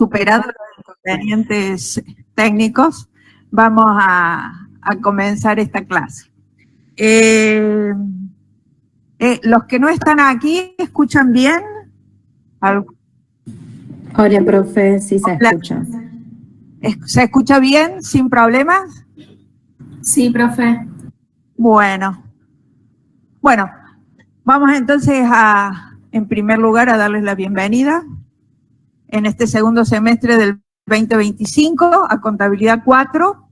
Superados los inconvenientes técnicos, vamos a comenzar esta clase. Los que no están aquí, ¿escuchan bien? Hola, profe, sí se escucha. ¿Se escucha bien, sin problemas? Sí, profe. Bueno, vamos entonces en primer lugar, a darles la bienvenida en este segundo semestre del 2025 a Contabilidad 4.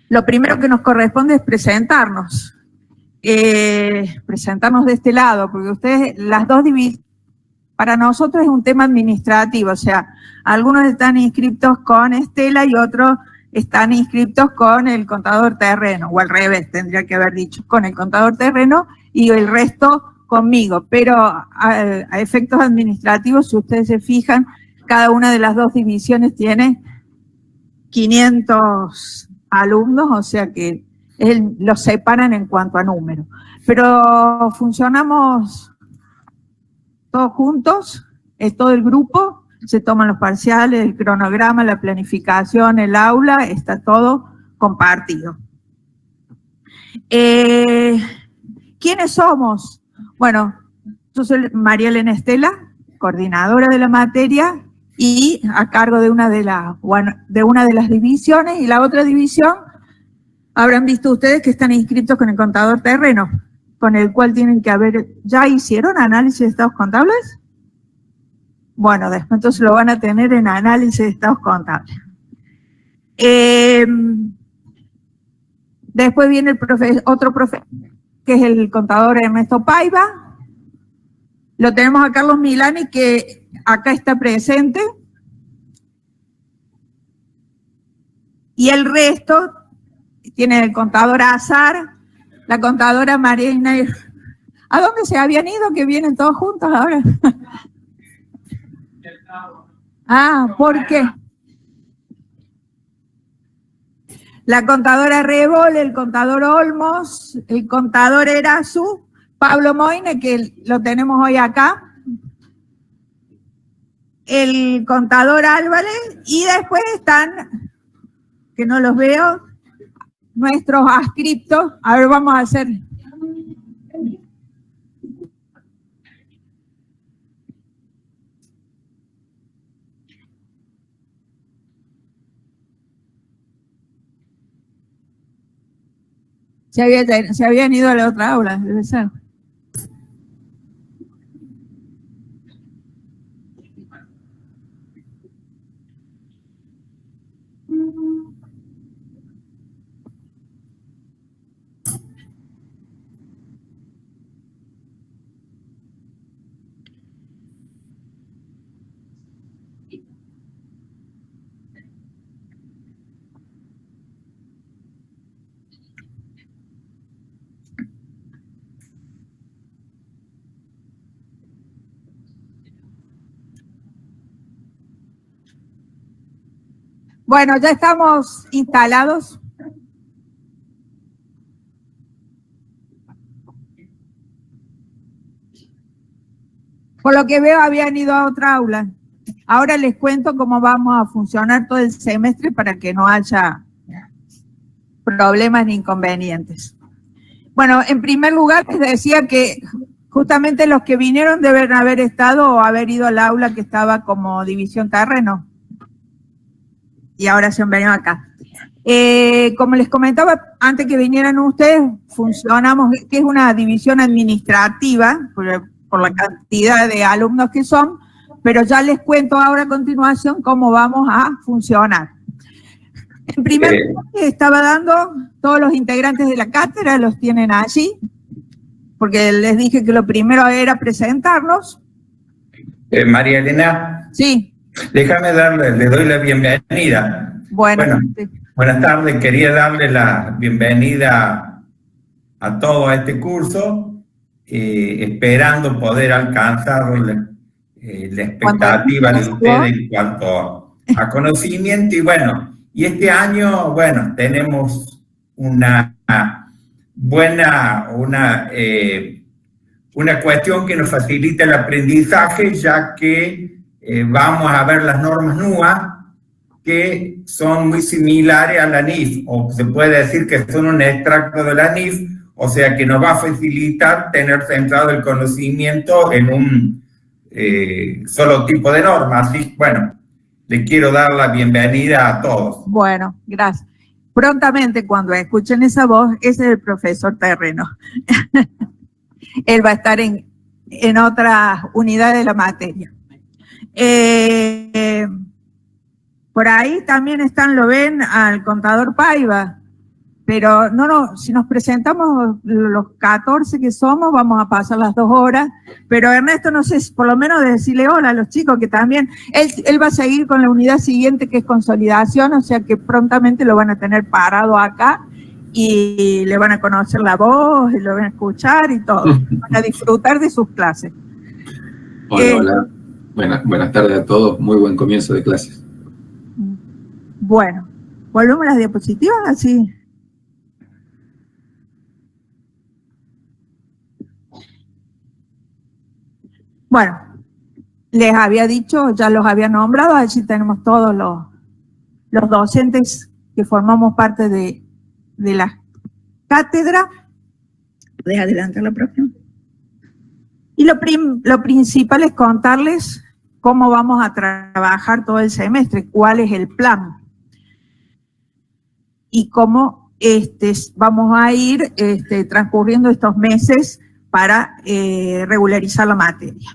Lo primero que nos corresponde es presentarnos. Presentarnos de este lado, porque ustedes, las dos divisiones, para nosotros es un tema administrativo, o sea, algunos están inscriptos con Estela y otros están inscriptos con el contador terreno, o al revés, tendría que haber dicho, con el contador terreno y el resto conmigo, pero a efectos administrativos, si ustedes se fijan, cada una de las dos divisiones tiene 500 alumnos, o sea que los separan en cuanto a número. Pero funcionamos todos juntos, es todo el grupo, se toman los parciales, el cronograma, la planificación, el aula, está todo compartido. ¿Quiénes somos? Bueno, yo soy María Elena Estela, coordinadora de la materia y a cargo de una de las divisiones, y la otra división, habrán visto ustedes que están inscritos con el contador terreno, con el cual tienen que haber, ¿ya hicieron análisis de estados contables? Bueno, después entonces lo van a tener en análisis de estados contables. Después viene otro profe, que es el contador Ernesto Paiva. Lo tenemos a Carlos Milani, que acá está presente. Y el resto tiene el contador Azar, la contadora Marina. ¿A dónde se habían ido? Que vienen todos juntos ahora. ¿Por qué? La contadora Rebol, el contador Olmos, el contador Erazu, Pablo Moine, que lo tenemos hoy acá, el contador Álvarez, y después están, que no los veo, nuestros adscriptos. A ver, vamos a hacer. Se habían ido a la otra aula, debe ser. Bueno, ya estamos instalados. Por lo que veo, habían ido a otra aula. Ahora les cuento cómo vamos a funcionar todo el semestre para que no haya problemas ni inconvenientes. Bueno, en primer lugar, les decía que justamente los que vinieron deben haber estado o haber ido al aula que estaba como división terreno. Y ahora se han venido acá. Como les comentaba antes que vinieran ustedes, funcionamos, que es una división administrativa, por la cantidad de alumnos que son, pero ya les cuento ahora a continuación cómo vamos a funcionar. En primer lugar, estaba dando, todos los integrantes de la cátedra los tienen allí, porque les dije que lo primero era presentarnos. María Elena. Sí. Déjame le doy la bienvenida. Bueno, sí. Buenas tardes, quería darle la bienvenida a todo este curso, esperando poder alcanzar la expectativa de ustedes en cuanto a conocimiento. Y bueno, y este año, bueno, tenemos una cuestión que nos facilita el aprendizaje, ya que vamos a ver las normas NUA, que son muy similares a la NIF, o se puede decir que son un extracto de la NIF, o sea que nos va a facilitar tener centrado el conocimiento en un solo tipo de norma. Así, bueno, le quiero dar la bienvenida a todos. Bueno, gracias. Prontamente, cuando escuchen esa voz, ese es el profesor Terreno. Él va a estar en otra unidad de la materia. Por ahí también lo ven al contador Paiva, pero si nos presentamos los 14 que somos, vamos a pasar las 2 horas, pero Ernesto, no sé, por lo menos decirle hola a los chicos que también, él va a seguir con la unidad siguiente que es consolidación, o sea que prontamente lo van a tener parado acá y le van a conocer la voz, y lo van a escuchar y todo, van a disfrutar de sus clases. Hola. Buenas tardes a todos, muy buen comienzo de clases. Bueno, volvemos a las diapositivas, así. Bueno, les había dicho, ya los había nombrado, allí tenemos todos los docentes que formamos parte de la cátedra. Deja adelantar la próxima. Y lo principal es contarles cómo vamos a trabajar todo el semestre, cuál es el plan y cómo vamos a ir transcurriendo estos meses para regularizar la materia.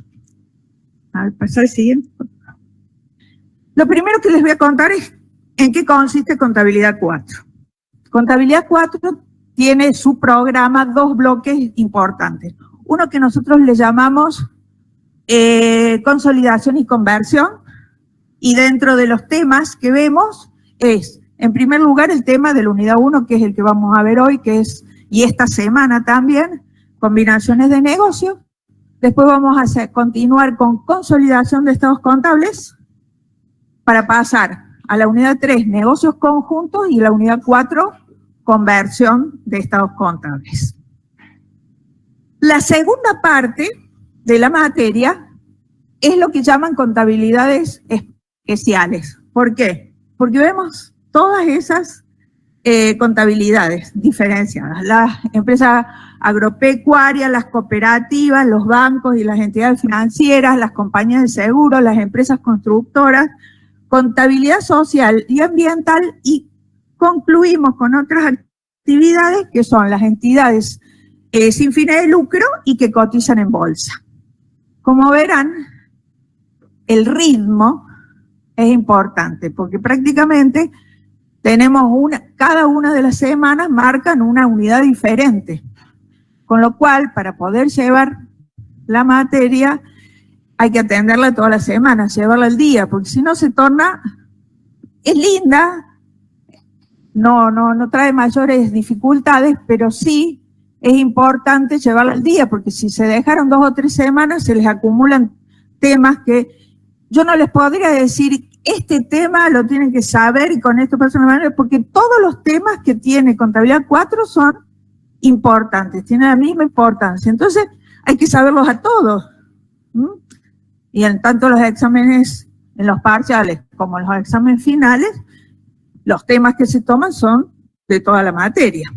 A ver, pasar al siguiente. Lo primero que les voy a contar es en qué consiste Contabilidad 4. Contabilidad 4 tiene su programa 2 bloques importantes. Uno que nosotros le llamamos consolidación y conversión, y dentro de los temas que vemos es, en primer lugar, el tema de la unidad 1, que es el que vamos a ver hoy, y esta semana también, combinaciones de negocios. Después vamos a continuar con consolidación de estados contables, para pasar a la unidad 3, negocios conjuntos, y la unidad 4, conversión de estados contables. La segunda parte de la materia es lo que llaman contabilidades especiales. ¿Por qué? Porque vemos todas esas contabilidades diferenciadas. Las empresas agropecuarias, las cooperativas, los bancos y las entidades financieras, las compañías de seguro, las empresas constructoras, contabilidad social y ambiental, y concluimos con otras actividades que son las entidades sin fines de lucro y que cotizan en bolsa. Como verán, el ritmo es importante porque prácticamente tenemos cada una de las semanas marcan una unidad diferente, con lo cual para poder llevar la materia hay que atenderla todas las semanas, llevarla al día, porque si no se torna, es linda, no trae mayores dificultades, pero sí es importante llevarla al día, porque si se dejaron 2 o 3 semanas, se les acumulan temas que yo no les podría decir, este tema lo tienen que saber y con esto pasan la manera, porque todos los temas que tiene Contabilidad 4 son importantes, tienen la misma importancia. Entonces, hay que saberlos a todos. Y en tanto los exámenes, en los parciales como en los exámenes finales, los temas que se toman son de toda la materia.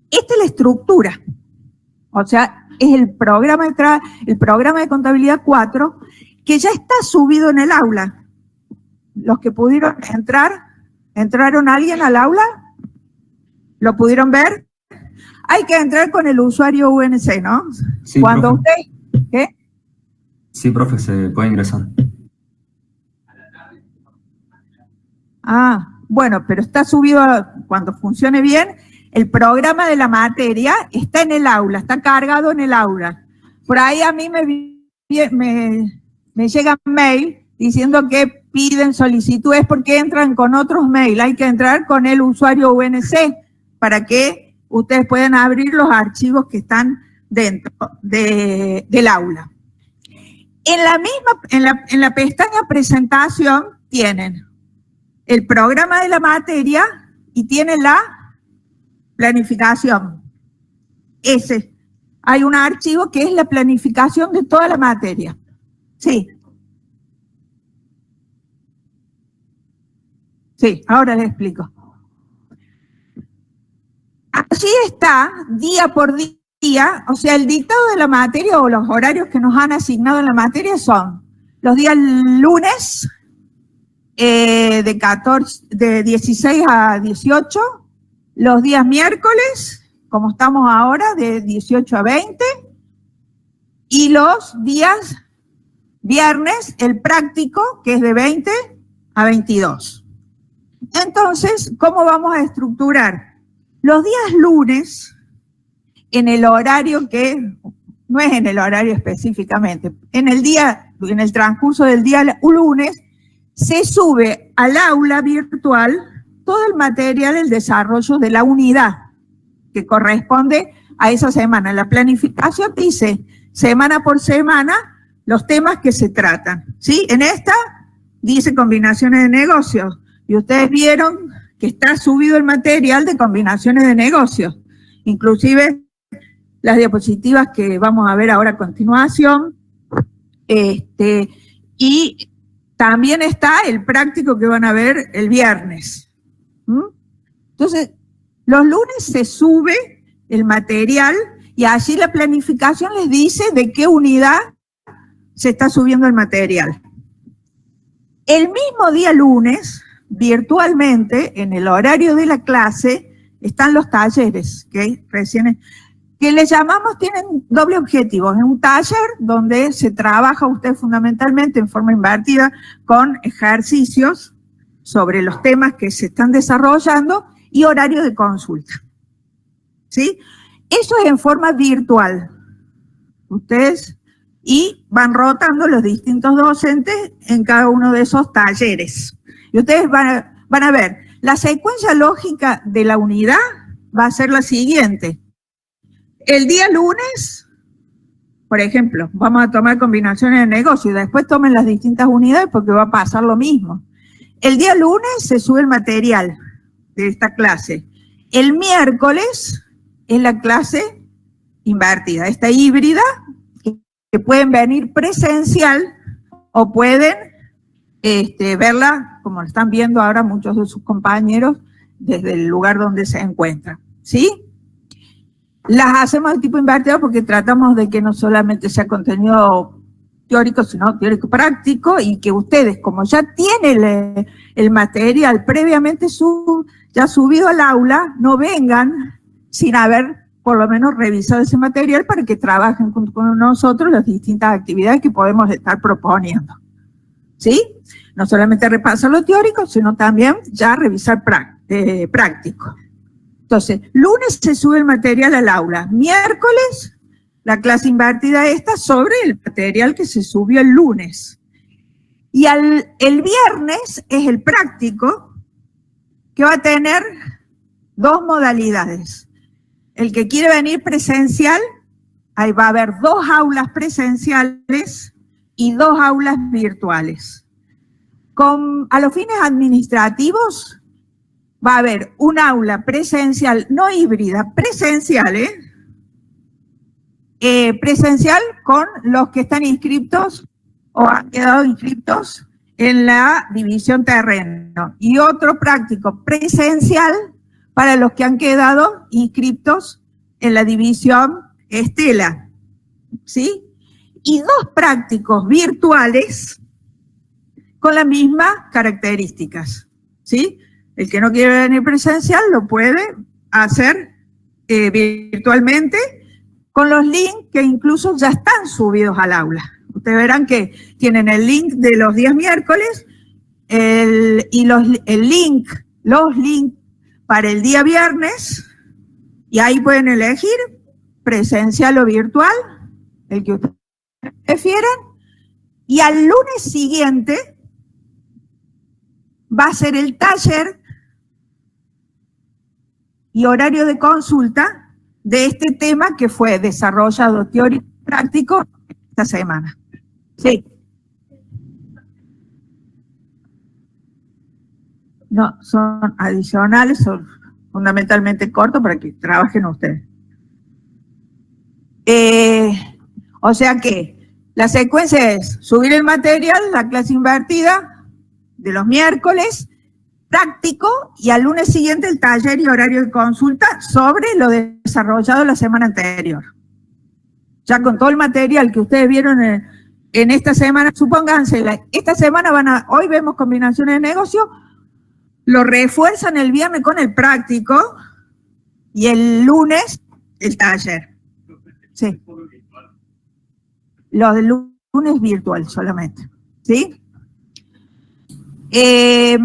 Esta es la estructura, o sea, es el programa de Contabilidad 4 que ya está subido en el aula. Los que pudieron ¿entraron alguien al aula? ¿Lo pudieron ver? Hay que entrar con el usuario UNC, ¿no? Sí, cuando profe. usted, ¿qué? Sí, profe, se puede ingresar. Ah, bueno, pero está subido, cuando funcione bien, el programa de la materia está en el aula, está cargado en el aula. Por ahí a mí me llega mail diciendo que piden solicitudes porque entran con otros mails. Hay que entrar con el usuario UNC para que ustedes puedan abrir los archivos que están dentro del aula. En la pestaña presentación tienen el programa de la materia y tienen la planificación. hay un archivo que es la planificación de toda la materia. Sí. Sí, ahora les explico. Allí está, día por día, o sea, el dictado de la materia o los horarios que nos han asignado en la materia son los días lunes de 16 a 18, los días miércoles, como estamos ahora, de 18 a 20, y los días viernes, el práctico, que es de 20 a 22. Entonces, ¿cómo vamos a estructurar? Los días lunes, en el horario que, no es en el horario específicamente, en el transcurso del día lunes, se sube al aula virtual todo el material del desarrollo de la unidad que corresponde a esa semana. La planificación dice, semana por semana, los temas que se tratan, ¿sí? En esta dice combinaciones de negocios, y ustedes vieron que está subido el material de combinaciones de negocios, inclusive las diapositivas que vamos a ver ahora a continuación, y también está el práctico que van a ver el viernes. Entonces, los lunes se sube el material y allí la planificación les dice de qué unidad se está subiendo el material. El mismo día lunes, virtualmente, en el horario de la clase, están los talleres, que les llamamos, tienen doble objetivo. Es un taller donde se trabaja usted fundamentalmente en forma invertida con ejercicios sobre los temas que se están desarrollando y horario de consulta. ¿Sí? Eso es en forma virtual. Ustedes y van rotando los distintos docentes en cada uno de esos talleres. Y ustedes van a ver, la secuencia lógica de la unidad va a ser la siguiente. El día lunes, por ejemplo, vamos a tomar combinaciones de negocio y después tomen las distintas unidades porque va a pasar lo mismo. El día lunes se sube el material de esta clase. El miércoles es la clase invertida, esta híbrida, que pueden venir presencial o pueden verla, como lo están viendo ahora muchos de sus compañeros, desde el lugar donde se encuentran, ¿sí? Las hacemos de tipo invertido porque tratamos de que no solamente sea contenido teórico, sino teórico práctico, y que ustedes, como ya tienen el material previamente ya subido al aula, no vengan sin haber por lo menos revisado ese material para que trabajen junto con nosotros las distintas actividades que podemos estar proponiendo. ¿Sí? No solamente repasar lo teórico, sino también ya revisar práctico. Entonces, lunes se sube el material al aula, miércoles la clase invertida esta sobre el material que se subió el lunes. Y el viernes es el práctico, que va a tener dos modalidades. El que quiere venir presencial, ahí va a haber 2 aulas presenciales y 2 aulas virtuales. A los fines administrativos va a haber un aula presencial, no híbrida, presencial, presencial con los que están inscritos o han quedado inscritos en la división terreno, y otro práctico presencial para los que han quedado inscritos en la división Estela, ¿sí? Y 2 prácticos virtuales con las mismas características, ¿sí? El que no quiere venir presencial lo puede hacer virtualmente con los links que incluso ya están subidos al aula. Ustedes verán que tienen el link de los días miércoles y los links para el día viernes, y ahí pueden elegir presencial o virtual, el que ustedes prefieran, y al lunes siguiente va a ser el taller y horario de consulta de este tema que fue desarrollado teórico y práctico esta semana. Sí. No, son adicionales, son fundamentalmente cortos para que trabajen ustedes. O sea que la secuencia es subir el material, la clase invertida de los miércoles, práctico, y al lunes siguiente el taller y horario de consulta sobre lo desarrollado la semana anterior. Ya con todo el material que ustedes vieron en esta semana, supónganse, esta semana hoy vemos combinaciones de negocio, lo refuerzan el viernes con el práctico y el lunes el taller. Sí. Lo del lunes virtual solamente. ¿Sí? ¿Se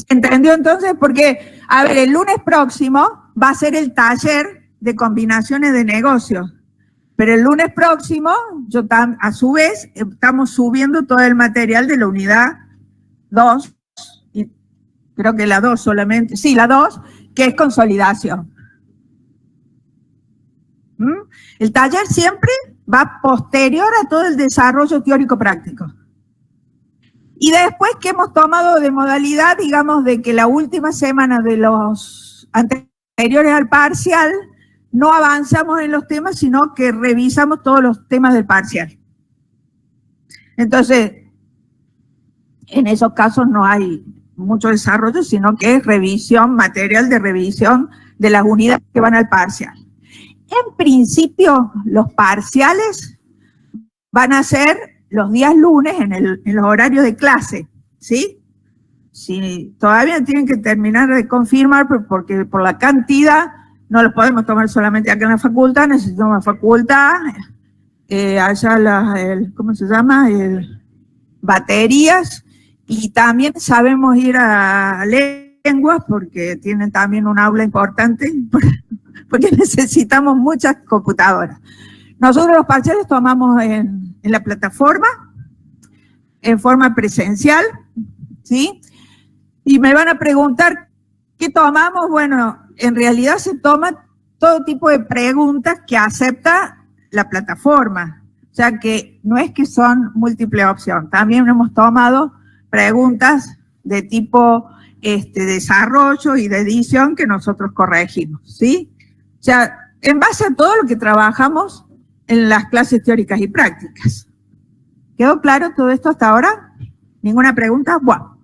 entendió entonces? Porque, a ver, el lunes próximo va a ser el taller de combinaciones de negocios. Pero el lunes próximo, a su vez, estamos subiendo todo el material de la unidad 2, y creo que la 2 solamente, sí, la 2, que es consolidación. El taller siempre va posterior a todo el desarrollo teórico-práctico. Y después que hemos tomado de modalidad, digamos, de que la última semana de los anteriores al parcial, no avanzamos en los temas, sino que revisamos todos los temas del parcial. Entonces, en esos casos no hay mucho desarrollo, sino que es revisión, material de revisión de las unidades que van al parcial. En principio, los parciales van a ser los días lunes en los horarios de clase, ¿sí? Si todavía tienen que terminar de confirmar, porque por la cantidad no los podemos tomar solamente acá en la facultad, necesitamos la facultad, allá ¿cómo se llama? Baterías, y también sabemos ir a lenguas, porque tienen también un aula importante, porque necesitamos muchas computadoras. Nosotros los parciales tomamos en la plataforma, en forma presencial, ¿sí? Y me van a preguntar, ¿qué tomamos? Bueno, en realidad se toma todo tipo de preguntas que acepta la plataforma. O sea que no es que son múltiple opción. También hemos tomado preguntas de tipo desarrollo y de edición que nosotros corregimos, ¿sí? O sea, en base a todo lo que trabajamos en las clases teóricas y prácticas. ¿Quedó claro todo esto hasta ahora? ¿Ninguna pregunta? Bueno.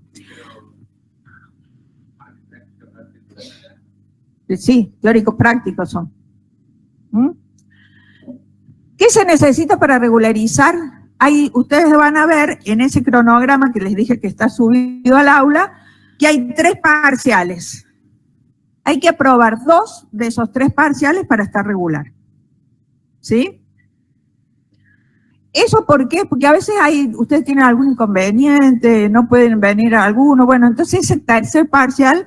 Sí, teóricos prácticos son. ¿Qué se necesita para regularizar? Ahí ustedes van a ver en ese cronograma que les dije que está subido al aula, que hay 3 parciales. Hay que aprobar 2 de esos 3 parciales para estar regular. ¿Sí? ¿Eso por qué? Porque a veces ustedes tienen algún inconveniente, no pueden venir a alguno. Bueno, entonces ese tercer parcial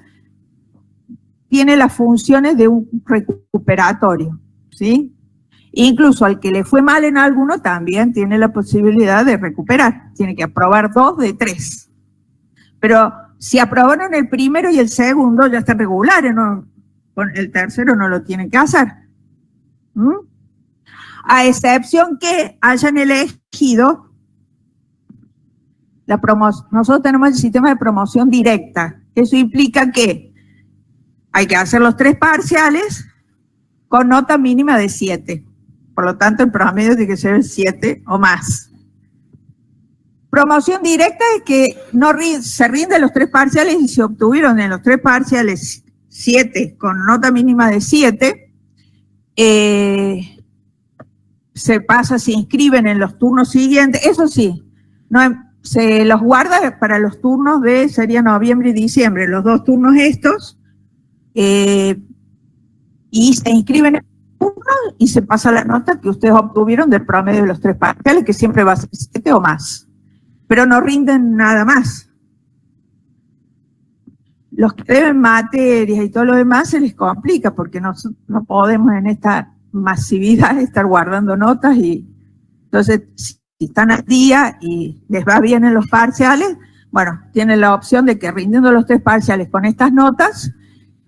tiene las funciones de un recuperatorio, ¿sí? Incluso al que le fue mal en alguno también tiene la posibilidad de recuperar. Tiene que aprobar 2 de 3. Pero si aprobaron el primero y el segundo, ya están regulares, ¿no? Con el tercero no lo tienen que hacer. A excepción que hayan elegido la promoción. Nosotros tenemos el sistema de promoción directa. Eso implica que hay que hacer los 3 parciales con nota mínima de 7. Por lo tanto, el promedio tiene que ser 7 o más. Promoción directa es que se rinden los 3 parciales y se obtuvieron en los 3 parciales 7 con nota mínima de 7, se inscriben en los turnos siguientes. Eso sí, se los guarda para los turnos sería noviembre y diciembre, los 2 turnos estos, y se inscriben en el turno y se pasa la nota que ustedes obtuvieron del promedio de los 3 parciales, que siempre va a ser 7 o más. Pero no rinden nada más. Los que deben materias y todo lo demás se les complica, porque no podemos en esta masividad estar guardando notas, y entonces si están al día y les va bien en los parciales, bueno, tienen la opción de que rindiendo los 3 parciales con estas notas,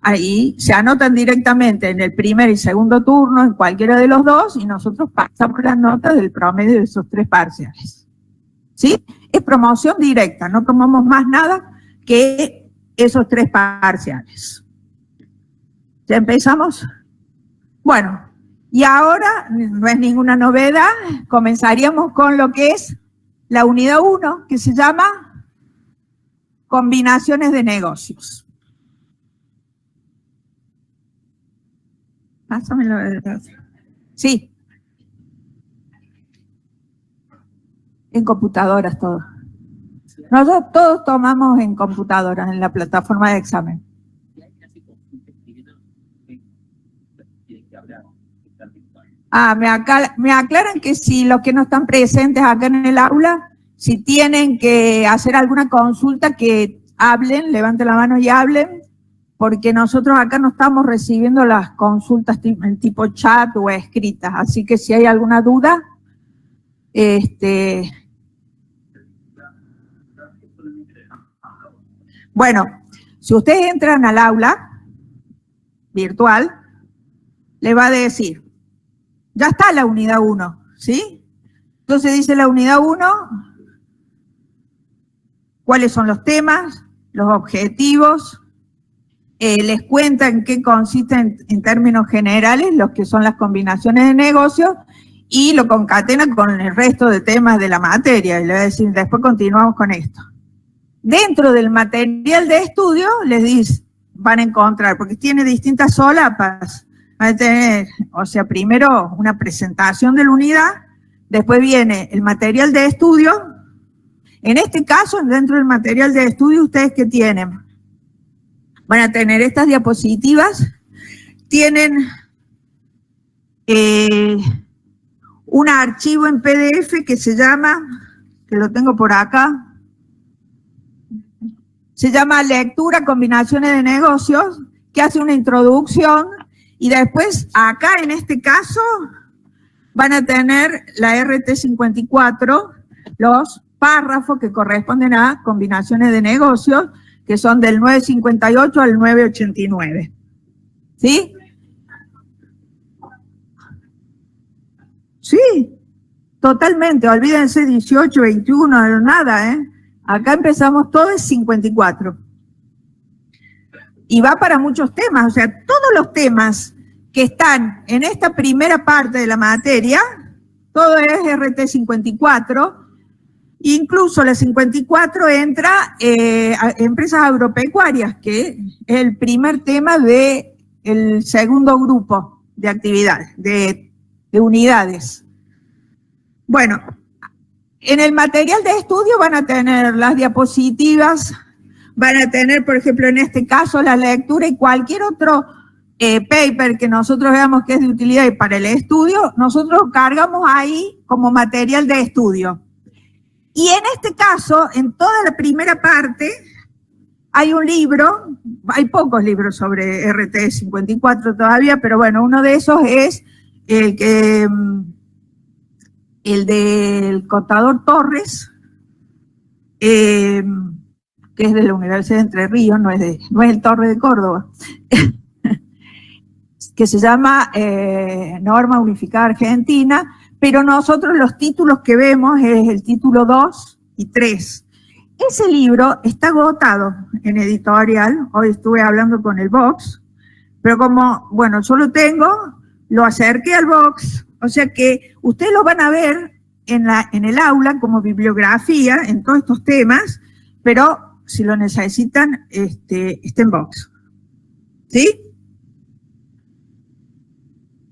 ahí se anotan directamente en el primer y segundo turno, en cualquiera de los 2, y nosotros pasamos las notas del promedio de esos 3 parciales. ¿Sí? Es promoción directa, no tomamos más nada que esos 3 parciales. ¿Ya empezamos? Bueno, Y ahora, no es ninguna novedad, comenzaríamos con lo que es la unidad 1, que se llama combinaciones de negocios. Pásamelo. Sí. En computadoras todo. Nosotros todos tomamos en computadoras, en la plataforma de examen. Me aclaran que si los que no están presentes acá en el aula, si tienen que hacer alguna consulta, que hablen, levanten la mano y hablen, porque nosotros acá no estamos recibiendo las consultas en tipo chat o escritas, así que si hay alguna duda, bueno, si ustedes entran al aula virtual, le va a decir, ya está la unidad 1, ¿sí? Entonces dice la unidad 1, cuáles son los temas, los objetivos, les cuenta en qué consisten en términos generales los que son las combinaciones de negocios y lo concatena con el resto de temas de la materia. Y le voy a decir, después continuamos con esto. Dentro del material de estudio, les dice, van a encontrar, porque tiene distintas solapas, van a tener, o sea, primero una presentación de la unidad, después viene el material de estudio. En este caso, dentro del material de estudio, ¿ustedes qué tienen? Van a tener estas diapositivas, tienen un archivo en PDF que se llama, que lo tengo por acá, se llama Lectura, Combinaciones de Negocios, que hace una introducción, y después acá en este caso van a tener la RT54, los párrafos que corresponden a combinaciones de negocios, que son del 958 al 989. ¿Sí? Sí, totalmente, olvídense 18, 21, nada, ¿eh? Acá empezamos todo es 54. Y va para muchos temas, o sea, todos los temas que están en esta primera parte de la materia, todo es RT54, incluso la 54 entra a empresas agropecuarias, que es el primer tema del segundo grupo de actividades, de unidades. Bueno, en el material de estudio van a tener las diapositivas, van a tener, por ejemplo, en este caso, la lectura y cualquier otro paper que nosotros veamos que es de utilidad y para el estudio, nosotros cargamos ahí como material de estudio. Y en este caso, en toda la primera parte, hay un libro, hay pocos libros sobre RT54 todavía, pero bueno, uno de esos es el del contador Torres, que es de la Universidad de Entre Ríos, no es el Torres de Córdoba, que se llama Norma Unificada Argentina, pero nosotros los títulos que vemos es el título 2 y 3. Ese libro está agotado en editorial, hoy estuve hablando con el box, pero como, bueno, yo lo tengo, lo acerqué al box, o sea que ustedes lo van a ver en el aula como bibliografía en todos estos temas, pero si lo necesitan, está en box. ¿Sí?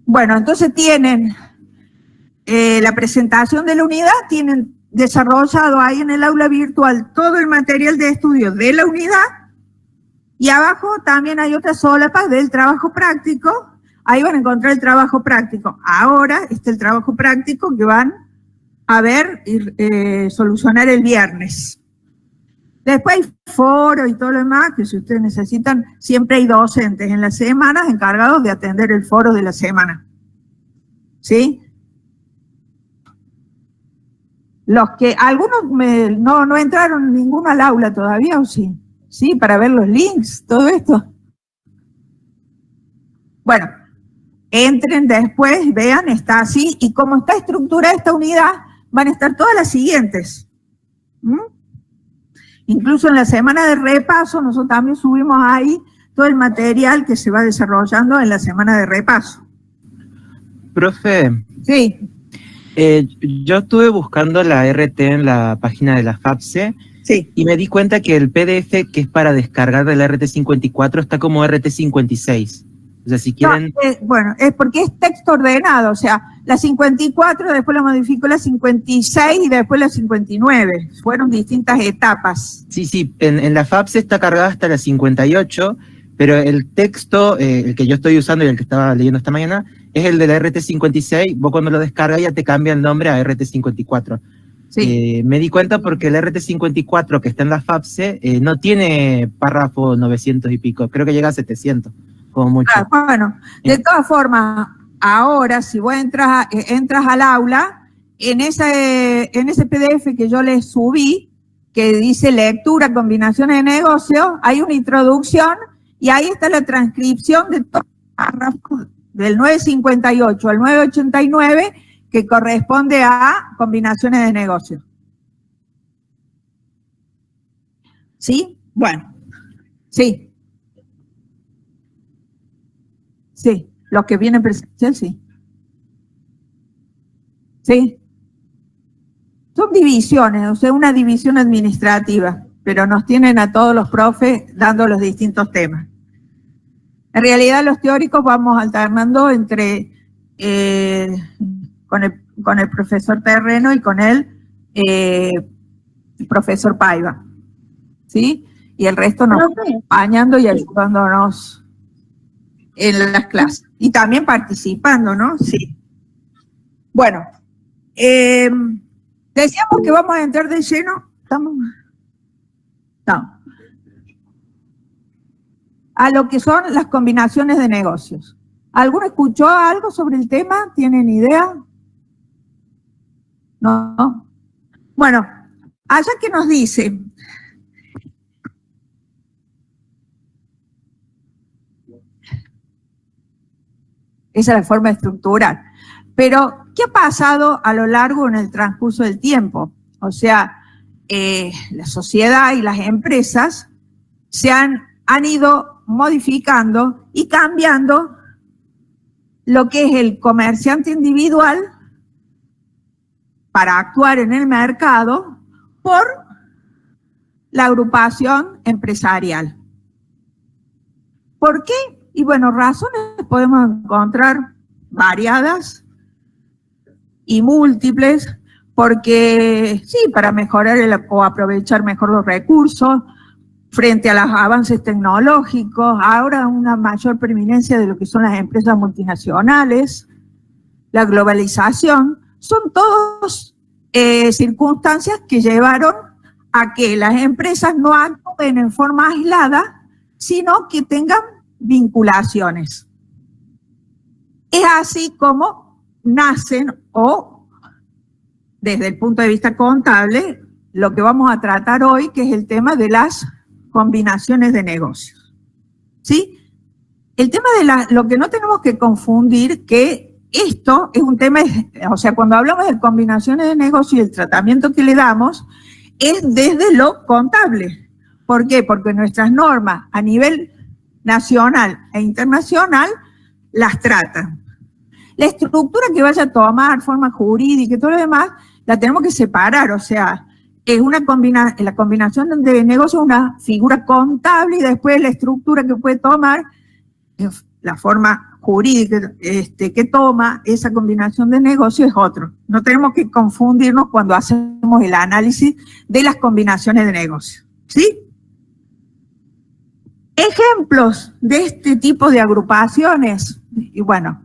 Bueno, entonces tienen la presentación de la unidad, tienen desarrollado ahí en el aula virtual todo el material de estudio de la unidad, y abajo también hay otra solapa del trabajo práctico. Ahí van a encontrar el trabajo práctico. Ahora está el trabajo práctico que van a ver y solucionar el viernes. Después hay foro y todo lo demás, que si ustedes necesitan, siempre hay docentes en las semanas encargados de atender el foro de la semana. ¿Sí? Los que, algunos no entraron ninguno al aula todavía, ¿o sí? Sí, para ver los links, todo esto. Bueno, entren después, vean, está así, y como está estructurada esta unidad, van a estar todas las siguientes. Incluso en la semana de repaso, nosotros también subimos ahí todo el material que se va desarrollando en la semana de repaso. Profe, Sí, yo estuve buscando la RT en la página de la FAPSE sí. y me di cuenta que el PDF que es para descargar de la RT54 está como RT56. O sea, si quieren... No, bueno, es porque es texto ordenado, o sea, la 54, después la modificó la 56 y después la 59. Fueron distintas etapas. Sí, en la FAPSE está cargada hasta la 58, pero el texto, el que yo estoy usando y el que estaba leyendo esta mañana, es el de la RT56. Vos cuando lo descargas ya te cambia el nombre a RT54. Sí. Me di cuenta porque el RT54 que está en la FAPSE no tiene párrafo 900 y pico, creo que llega a 700, como mucho. Bueno, de todas formas, ahora si vos entras al aula, en ese PDF que yo les subí, que dice lectura, combinaciones de negocios, hay una introducción y ahí está la transcripción de todos los párrafos del 958 al 989 que corresponde a combinaciones de negocios. ¿Sí? Bueno, sí. Sí, los que vienen presencial, sí. Sí. Son divisiones, o sea, una división administrativa, pero nos tienen a todos los profes dando los distintos temas. En realidad, los teóricos vamos alternando entre con el profesor Terreno y con el profesor Paiva, ¿sí? Y el resto nos acompañando y ayudándonos en las clases. Y también participando, ¿no? Sí. Bueno, decíamos que vamos a entrar de lleno. ¿Estamos? No. A lo que son las combinaciones de negocios. ¿Alguno escuchó algo sobre el tema? ¿Tienen idea? ¿No? Bueno, allá que nos dice... Esa es la forma estructural. Pero, ¿qué ha pasado a lo largo en el transcurso del tiempo? O sea, la sociedad y las empresas se han ido modificando y cambiando lo que es el comerciante individual para actuar en el mercado por la agrupación empresarial. ¿Por qué? Y bueno, razones podemos encontrar variadas y múltiples, porque sí, para mejorar o aprovechar mejor los recursos, frente a los avances tecnológicos, ahora una mayor preeminencia de lo que son las empresas multinacionales, la globalización, son todas circunstancias que llevaron a que las empresas no actúen en forma aislada, sino que tengan vinculaciones. Es así como nacen, o desde el punto de vista contable, lo que vamos a tratar hoy, que es el tema de las combinaciones de negocios. ¿Sí? El tema de lo que no tenemos que confundir, que esto es un tema, o sea, cuando hablamos de combinaciones de negocios y el tratamiento que le damos, es desde lo contable. ¿Por qué? Porque nuestras normas a nivel nacional e internacional las tratan. La estructura que vaya a tomar, forma jurídica y todo lo demás, la tenemos que separar, o sea, es la combinación de negocios, una figura contable, y después la estructura que puede tomar, la forma jurídica que toma esa combinación de negocios es otro. No tenemos que confundirnos cuando hacemos el análisis de las combinaciones de negocios. ¿Sí? Ejemplos de este tipo de agrupaciones, y bueno,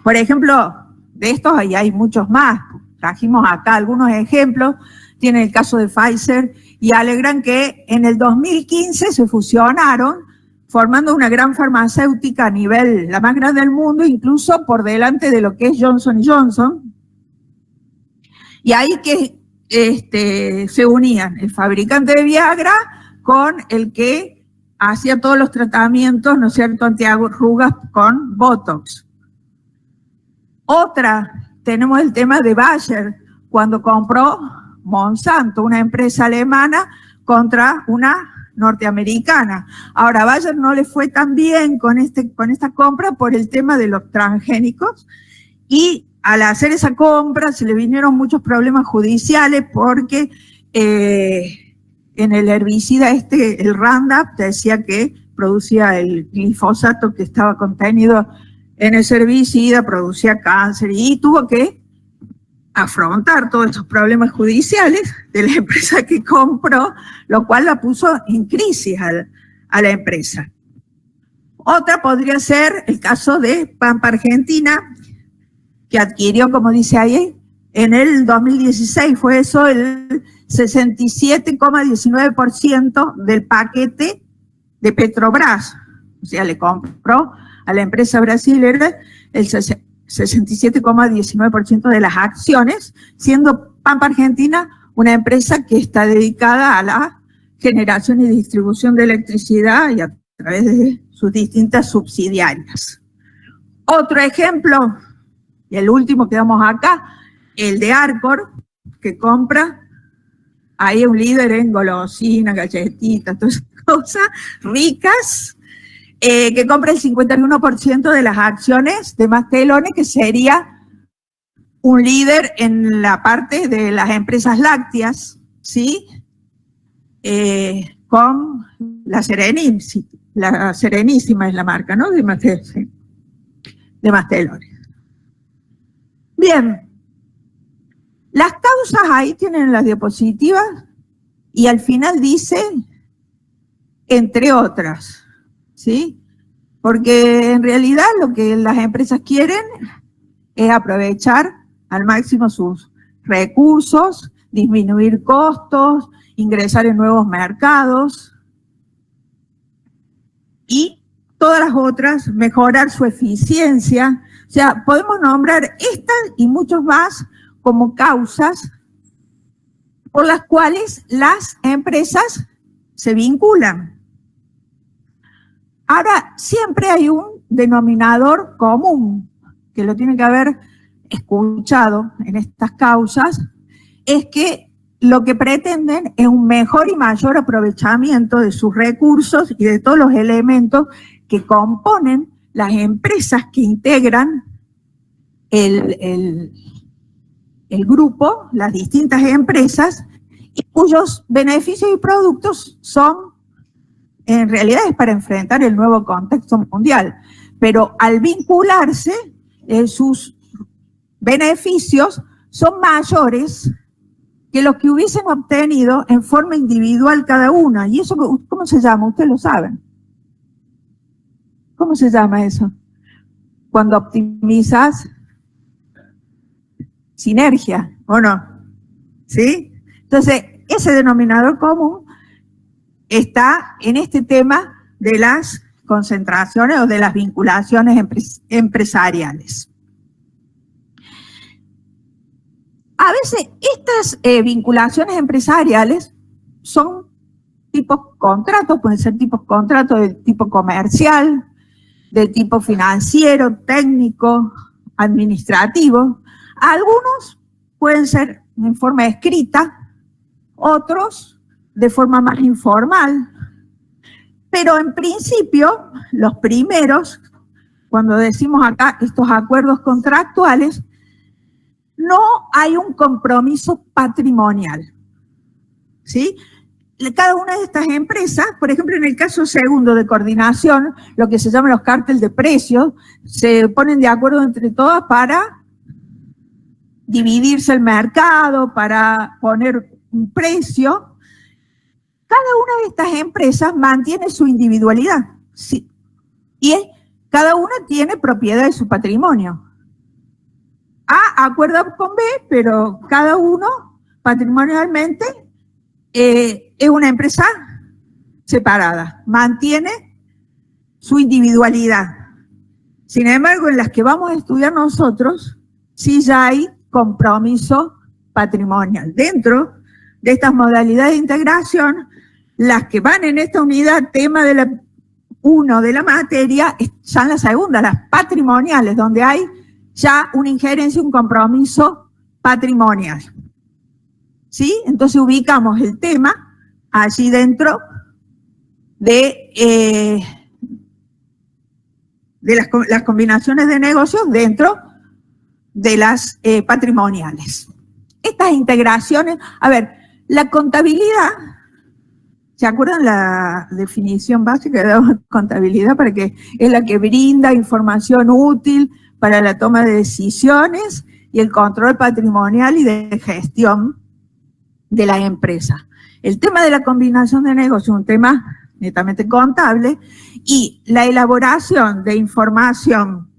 por ejemplo, de estos ahí hay muchos más. Trajimos acá algunos ejemplos. Tienen el caso de Pfizer y Alegrán, que en el 2015 se fusionaron, formando una gran farmacéutica a nivel, la más grande del mundo, incluso por delante de lo que es Johnson & Johnson. Y ahí que se unían el fabricante de Viagra con el que hacía todos los tratamientos, ¿no es cierto?, antiarrugas con Botox. Otra, tenemos el tema de Bayer, cuando compró Monsanto, una empresa alemana, contra una norteamericana. Ahora, a Bayer no le fue tan bien con esta compra por el tema de los transgénicos, y al hacer esa compra se le vinieron muchos problemas judiciales porque en el herbicida el Roundup, decía que producía el glifosato que estaba contenido en ese herbicida, producía cáncer, y tuvo que afrontar todos esos problemas judiciales de la empresa que compró, lo cual la puso en crisis a la empresa. Otra podría ser el caso de Pampa Argentina, que adquirió, como dice ahí, en el 2016 fue eso, el 67,19% del paquete de Petrobras. O sea, le compró a la empresa brasilera el 67,19% de las acciones, siendo Pampa Argentina una empresa que está dedicada a la generación y distribución de electricidad y a través de sus distintas subsidiarias. Otro ejemplo, y el último que damos acá, el de Arcor, que compra ahí un líder en golosinas, galletitas, todas esas cosas ricas, que compra el 51% de las acciones de Mastelone, que sería un líder en la parte de las empresas lácteas, ¿sí? Con la Serenísima es la marca, ¿no? De Mastelone. Bien. Las causas ahí tienen las diapositivas y al final dice, entre otras, ¿sí? Porque en realidad lo que las empresas quieren es aprovechar al máximo sus recursos, disminuir costos, ingresar en nuevos mercados y todas las otras, mejorar su eficiencia. O sea, podemos nombrar estas y muchos más como causas por las cuales las empresas se vinculan. Ahora, siempre hay un denominador común, que lo tiene que haber escuchado en estas causas, es que lo que pretenden es un mejor y mayor aprovechamiento de sus recursos y de todos los elementos que componen las empresas que integran el grupo, las distintas empresas, y cuyos beneficios y productos son, en realidad es para enfrentar el nuevo contexto mundial, pero al vincularse, sus beneficios son mayores que los que hubiesen obtenido en forma individual cada una. ¿Y eso cómo se llama? Ustedes lo saben. ¿Cómo se llama eso? Cuando optimizas sinergia, ¿o no? ¿Sí? Entonces, ese denominador común está en este tema de las concentraciones o de las vinculaciones empresariales. A veces estas vinculaciones empresariales son tipos contratos, pueden ser tipos contratos de tipo comercial, de tipo financiero, técnico, administrativo. Algunos pueden ser en forma escrita, otros de forma más informal, pero en principio los primeros, cuando decimos acá estos acuerdos contractuales, no hay un compromiso patrimonial, ¿sí? Cada una de estas empresas, por ejemplo, en el caso segundo de coordinación, lo que se llaman los cárteles de precios, se ponen de acuerdo entre todas para dividirse el mercado, para poner un precio. Cada una de estas empresas mantiene su individualidad, ¿sí? Y cada una tiene propiedad de su patrimonio. A acuerda con B, pero cada uno patrimonialmente es una empresa separada, mantiene su individualidad. Sin embargo, en las que vamos a estudiar nosotros, sí ya hay compromiso patrimonial. Dentro de estas modalidades de integración, las que van en esta unidad, tema de la 1 de la materia, son las segundas, las patrimoniales, donde hay ya una injerencia, un compromiso patrimonial. ¿Sí? Entonces ubicamos el tema allí dentro de las combinaciones de negocios dentro de las patrimoniales. Estas integraciones, a ver, la contabilidad, ¿se acuerdan la definición básica de contabilidad? Para que es la que brinda información útil para la toma de decisiones y el control patrimonial y de gestión de la empresa. El tema de la combinación de negocios es un tema netamente contable y la elaboración de información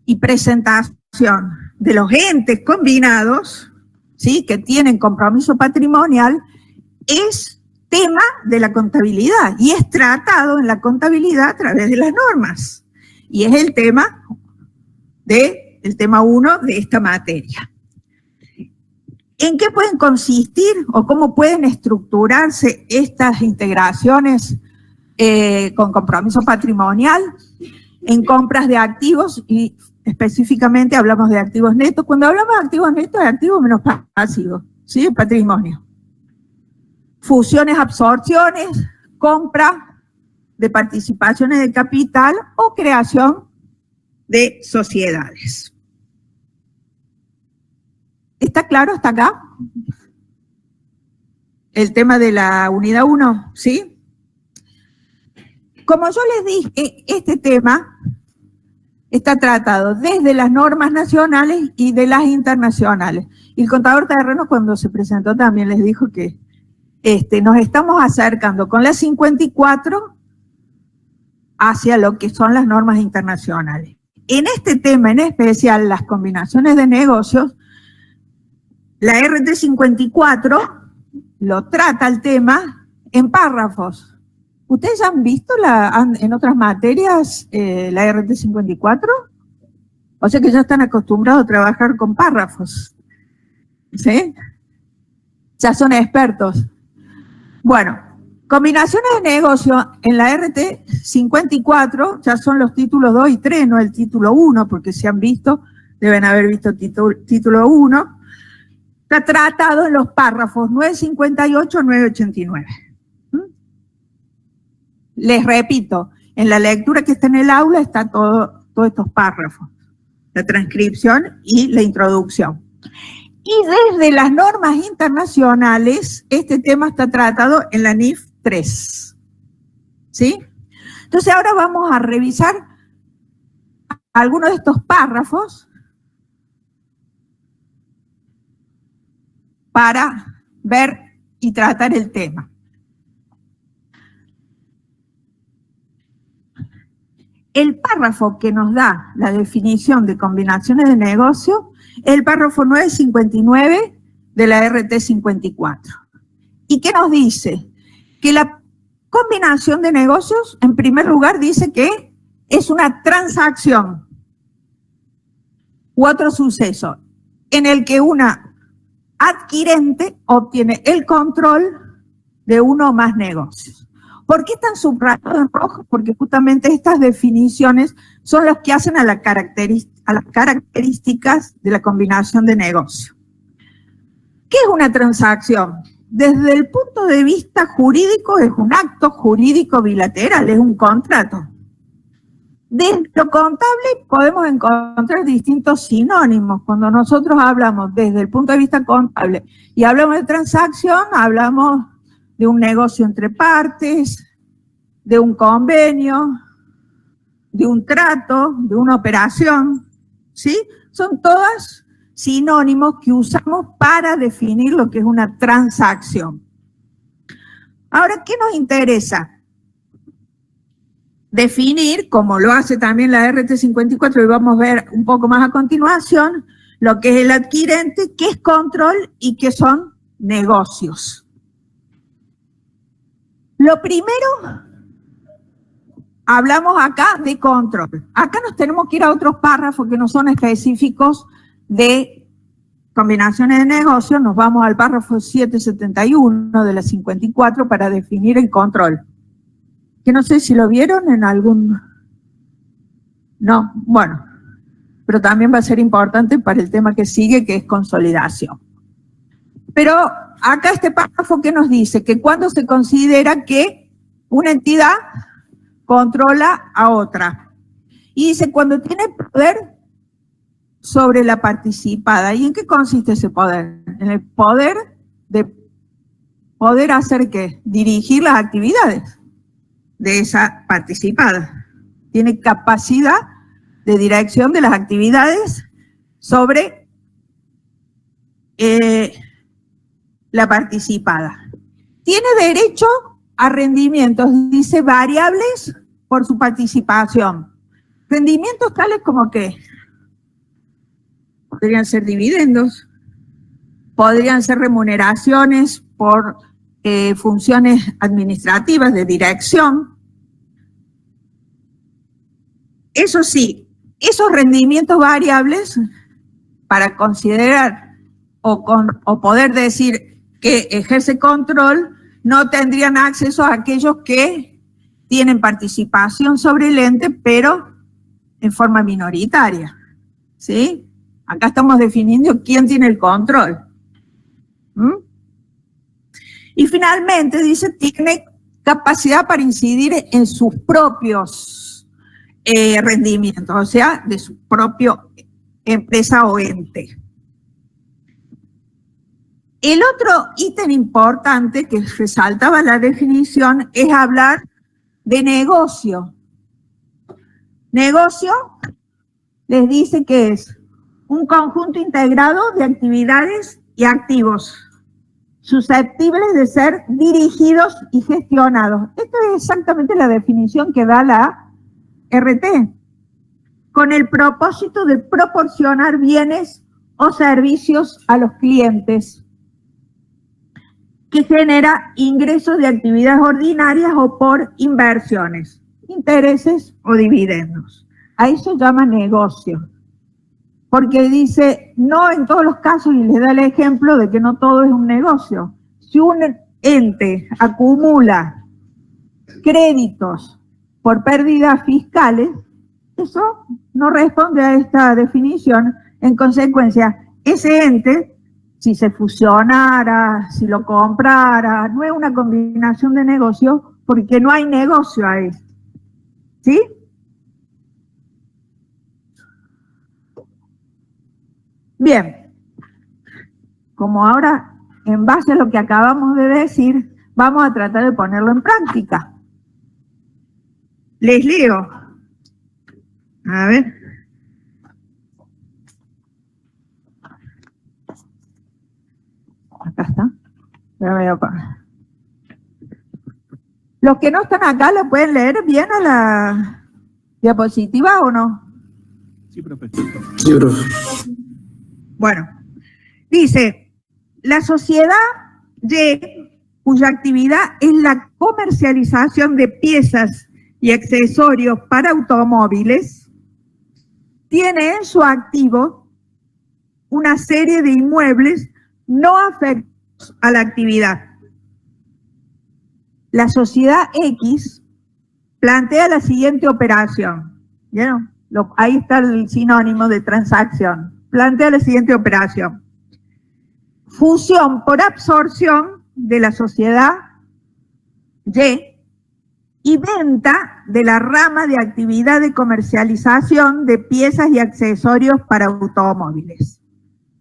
y presentación de los entes combinados, ¿sí?, que tienen compromiso patrimonial, es tema de la contabilidad y es tratado en la contabilidad a través de las normas. Y es el tema 1 de esta materia. ¿En qué pueden consistir o cómo pueden estructurarse estas integraciones con compromiso patrimonial? En compras de activos, y específicamente hablamos de activos netos. Cuando hablamos de activos netos, es activos menos pasivos, ¿sí? Patrimonio. Fusiones, absorciones, compra de participaciones de capital o creación de sociedades. ¿Está claro hasta acá? El tema de la unidad 1, ¿sí? Como yo les dije, este tema está tratado desde las normas nacionales y de las internacionales. Y el contador Terrenos, cuando se presentó, también les dijo que nos estamos acercando con la 54 hacia lo que son las normas internacionales. En este tema en especial, las combinaciones de negocios, la RT 54 lo trata el tema en párrafos. ¿Ustedes han visto en otras materias la RT 54? O sea que ya están acostumbrados a trabajar con párrafos, ¿sí? Ya son expertos. Bueno, combinaciones de negocio en la RT 54 ya son los títulos 2 y 3, no el título 1, porque si han visto, deben haber visto título 1. Está tratado en los párrafos 958 989. Les repito, en la lectura que está en el aula está todos estos párrafos, la transcripción y la introducción. Y desde las normas internacionales, este tema está tratado en la NIF 3. ¿Sí? Entonces ahora vamos a revisar algunos de estos párrafos para ver y tratar el tema. El párrafo que nos da la definición de combinaciones de negocio es el párrafo 959 de la RT 54. ¿Y qué nos dice? Que la combinación de negocios, en primer lugar, dice que es una transacción u otro suceso en el que una adquirente obtiene el control de uno o más negocios. ¿Por qué están subrayados en rojo? Porque justamente estas definiciones son las que hacen a las características de la combinación de negocio. ¿Qué es una transacción? Desde el punto de vista jurídico es un acto jurídico bilateral, es un contrato. Desde lo contable podemos encontrar distintos sinónimos. Cuando nosotros hablamos desde el punto de vista contable y hablamos de transacción, hablamos de un negocio entre partes, de un convenio, de un trato, de una operación, ¿sí? Son todas sinónimos que usamos para definir lo que es una transacción. Ahora, ¿qué nos interesa? Definir, como lo hace también la RT 54, y vamos a ver un poco más a continuación, lo que es el adquirente, qué es control y qué son negocios. Lo primero, hablamos acá de control. Acá nos tenemos que ir a otros párrafos que no son específicos de combinaciones de negocios. Nos vamos al párrafo 771 de la 54 para definir el control. Que no sé si lo vieron en algún... No, bueno, pero también va a ser importante para el tema que sigue, que es consolidación. Pero acá este párrafo que nos dice que cuando se considera que una entidad controla a otra. Y dice, cuando tiene poder sobre la participada. ¿Y en qué consiste ese poder? En el poder de poder hacer ¿qué? Dirigir las actividades de esa participada. Tiene capacidad de dirección de las actividades sobre la participada. Tiene derecho a rendimientos, dice, variables por su participación. Rendimientos tales como que podrían ser dividendos, podrían ser remuneraciones por funciones administrativas de dirección. Eso sí, esos rendimientos variables, para considerar o poder decir que ejerce control, no tendrían acceso a aquellos que tienen participación sobre el ente, pero en forma minoritaria. ¿Sí? Acá estamos definiendo quién tiene el control. Y finalmente dice, tiene capacidad para incidir en sus propios rendimientos, o sea, de su propia empresa o ente. El otro ítem importante que resaltaba la definición es hablar de negocio. Negocio les dice que es un conjunto integrado de actividades y activos susceptibles de ser dirigidos y gestionados. Esto es exactamente la definición que da la RT, con el propósito de proporcionar bienes o servicios a los clientes, que genera ingresos de actividades ordinarias o por inversiones, intereses o dividendos. A eso se llama negocio. Porque dice, no en todos los casos, y les da el ejemplo de que no todo es un negocio. Si un ente acumula créditos por pérdidas fiscales, eso no responde a esta definición. En consecuencia, ese ente, si se fusionara, si lo comprara, no es una combinación de negocios porque no hay negocio ahí. ¿Sí? Bien, como ahora, en base a lo que acabamos de decir, vamos a tratar de ponerlo en práctica. Les leo. A ver. Acá está. Los que no están acá, ¿lo pueden leer bien a la diapositiva o no? Sí, profe. Sí, profe. Bueno, dice, la sociedad Y, cuya actividad es la comercialización de piezas y accesorios para automóviles, tiene en su activo una serie de inmuebles no afectos a la actividad. La sociedad X plantea la siguiente operación. ¿Vieron? Ahí está el sinónimo de transacción. Plantea la siguiente operación. Fusión por absorción de la sociedad y venta de la rama de actividad de comercialización de piezas y accesorios para automóviles.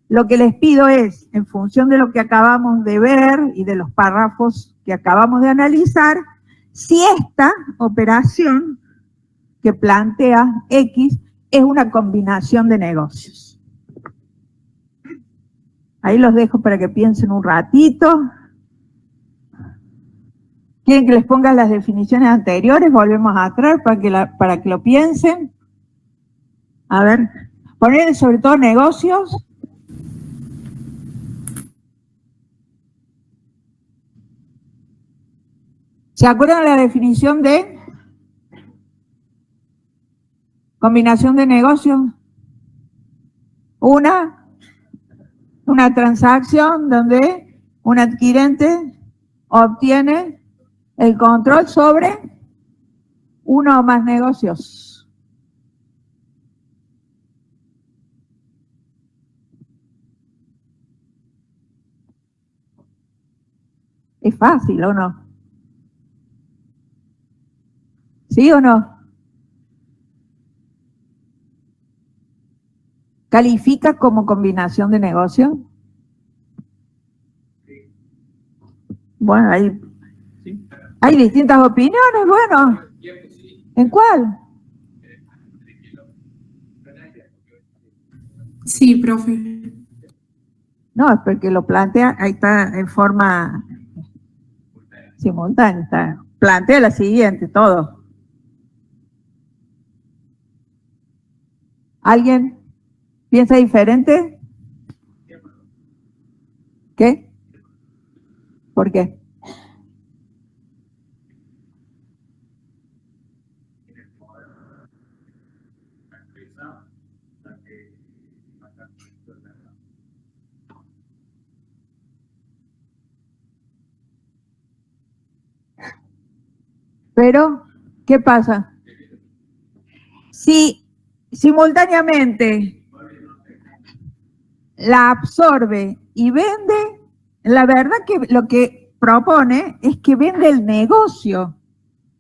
Lo que les pido es, en función de lo que acabamos de ver y de los párrafos que acabamos de analizar, si esta operación que plantea X es una combinación de negocios. Ahí los dejo para que piensen un ratito. ¿Quieren que les ponga las definiciones anteriores? Volvemos atrás para que lo piensen. A ver, poner sobre todo negocios. ¿Se acuerdan de la definición de combinación de negocios? Una transacción donde un adquirente obtiene el control sobre uno o más negocios. ¿Es fácil o no? ¿Sí o no? ¿Califica como combinación de negocio? Bueno, hay distintas opiniones, bueno. ¿En cuál? Sí, profe. No, es porque lo plantea, ahí está en forma simultánea, está. Plantea la siguiente, todo. ¿Alguien piensa diferente? ¿Qué? ¿Por qué? Pero, ¿qué pasa? Si simultáneamente la absorbe y vende, la verdad que lo que propone es que vende el negocio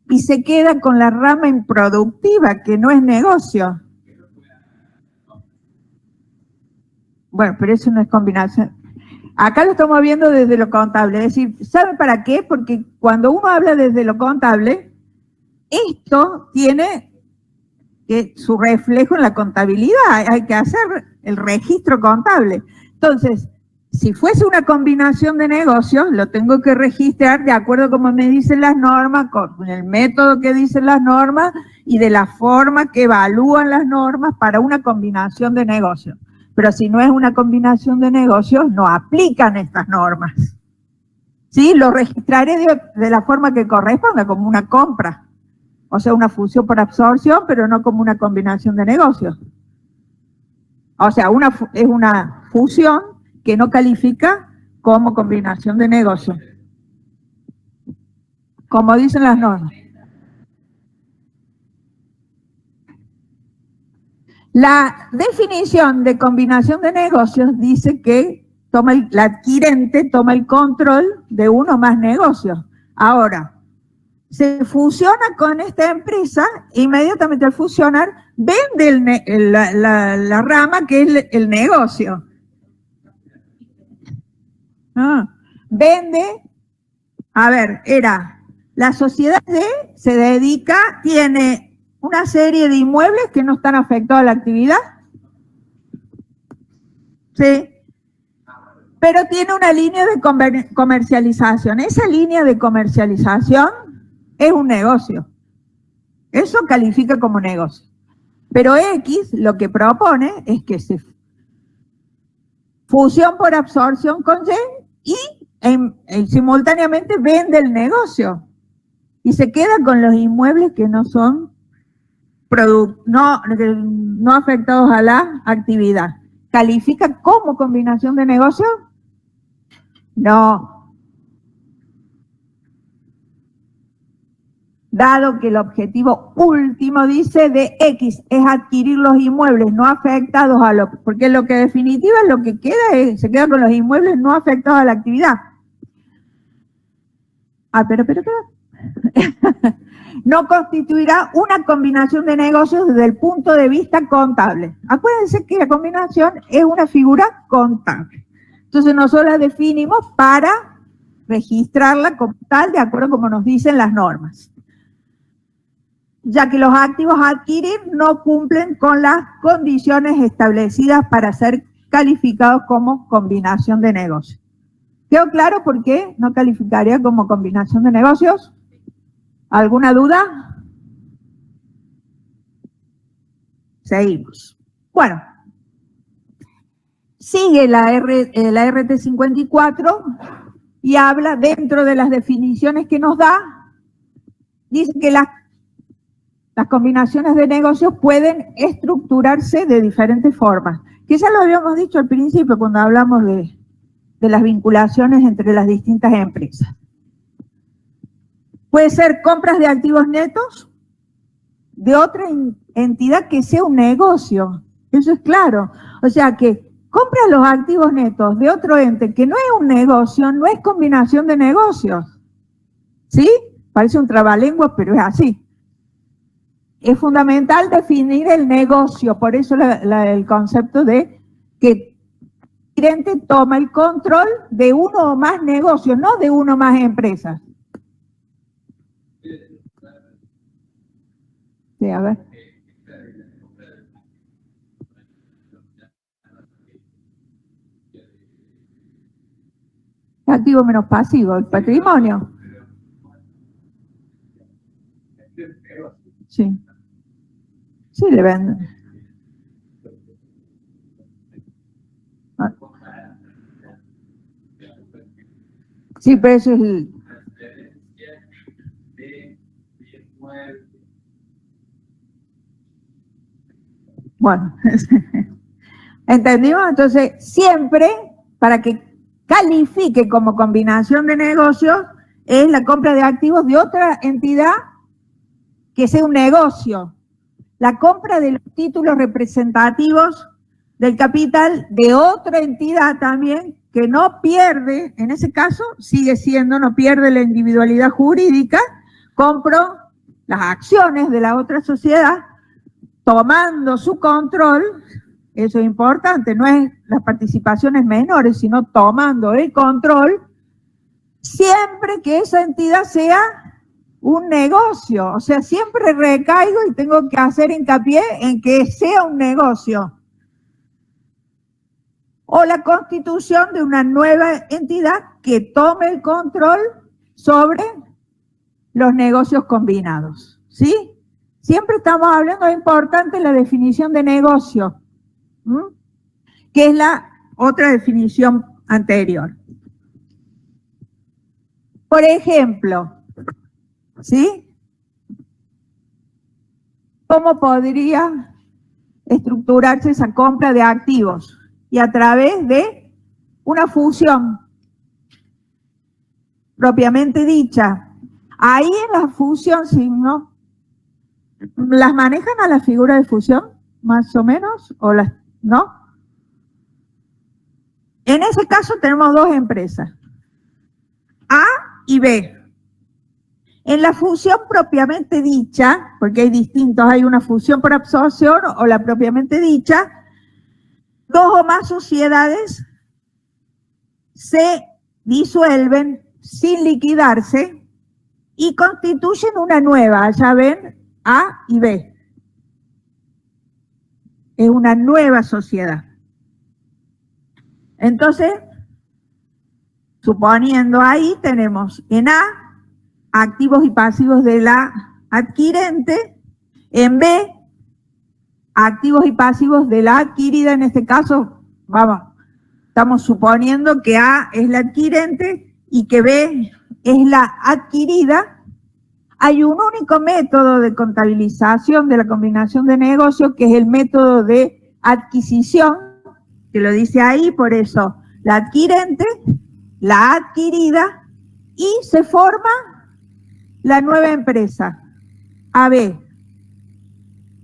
y se queda con la rama improductiva, que no es negocio. Bueno, pero eso no es combinación. Acá lo estamos viendo desde lo contable, es decir, ¿sabe para qué? Porque cuando uno habla desde lo contable, esto tiene su reflejo en la contabilidad, hay que hacer el registro contable. Entonces, si fuese una combinación de negocios, lo tengo que registrar de acuerdo a como me dicen las normas, con el método que dicen las normas y de la forma que evalúan las normas para una combinación de negocios. Pero si no es una combinación de negocios, no aplican estas normas. ¿Sí? Lo registraré de la forma que corresponda, como una compra. O sea, una fusión por absorción, pero no como una combinación de negocios. O sea, es una fusión que no califica como combinación de negocios. Como dicen las normas. La definición de combinación de negocios dice que el adquirente toma el control de uno o más negocios. Ahora, se fusiona con esta empresa, inmediatamente al fusionar, vende la rama que es el negocio. Vende, a ver, la sociedad se dedica, tiene una serie de inmuebles que no están afectados a la actividad. Sí. Pero tiene una línea de comercialización. Esa línea de comercialización es un negocio. Eso califica como negocio. Pero X lo que propone es que se fusión por absorción con Y y simultáneamente vende el negocio. Y se queda con los inmuebles que no son no afectados a la actividad. ¿Califica como combinación de negocio? No. Dado que el objetivo último, dice, de X es adquirir los inmuebles no afectados porque lo que en definitiva lo que queda se queda con los inmuebles no afectados a la actividad. Pero. No constituirá una combinación de negocios desde el punto de vista contable. Acuérdense que la combinación es una figura contable. Entonces nosotros la definimos para registrarla como tal, de acuerdo a como nos dicen las normas. Ya que los activos a adquirir no cumplen con las condiciones establecidas para ser calificados como combinación de negocios. ¿Quedó claro por qué no calificaría como combinación de negocios? ¿Alguna duda? Seguimos. Bueno, sigue la RT 54 y habla dentro de las definiciones que nos da, dice que las combinaciones de negocios pueden estructurarse de diferentes formas, que ya lo habíamos dicho al principio cuando hablamos de las vinculaciones entre las distintas empresas. Puede ser compras de activos netos de otra entidad que sea un negocio, eso es claro. O sea que compras los activos netos de otro ente que no es un negocio, no es combinación de negocios. ¿Sí? Parece un trabalenguas, pero es así. es fundamental definir el negocio, por eso el concepto de que el adquirente toma el control de uno o más negocios, no de uno o más empresas. Sí, a ver. Activo menos pasivo, el patrimonio. Sí. Sí, le venden. Sí, pero eso es el... Bueno, ¿entendimos? Entonces, siempre, para que califique como combinación de negocios, es la compra de activos de otra entidad que sea un negocio. La compra de los títulos representativos del capital de otra entidad también, que no pierde, en ese caso, sigue siendo, no pierde la individualidad jurídica, compro las acciones de la otra sociedad, tomando su control, eso es importante, no es las participaciones menores, sino tomando el control, siempre que esa entidad sea un negocio, o sea, siempre recaigo y tengo que hacer hincapié en que sea un negocio. O la constitución de una nueva entidad que tome el control sobre los negocios combinados, ¿sí? Siempre estamos hablando, es importante la definición de negocio, que es la otra definición anterior. Por ejemplo, ¿sí? ¿Cómo podría estructurarse esa compra de activos? Y a través de una fusión propiamente dicha. Ahí en la fusión, ¿no? ¿Las manejan a la figura de fusión? Más o menos, o las, ¿no? En ese caso tenemos dos empresas, A y B. En la fusión propiamente dicha, porque hay distintos, hay una fusión por absorción o la propiamente dicha, dos o más sociedades se disuelven sin liquidarse y constituyen una nueva, ya ven, A y B. Es una nueva sociedad. Entonces, suponiendo ahí, tenemos en A, activos y pasivos de la adquirente, en B, activos y pasivos de la adquirida, en este caso, vamos, estamos suponiendo que A es la adquirente y que B es la adquirida. Hay un único método de contabilización de la combinación de negocios, que es el método de adquisición, que lo dice ahí, por eso, la adquirente, la adquirida, y se forma la nueva empresa, AB.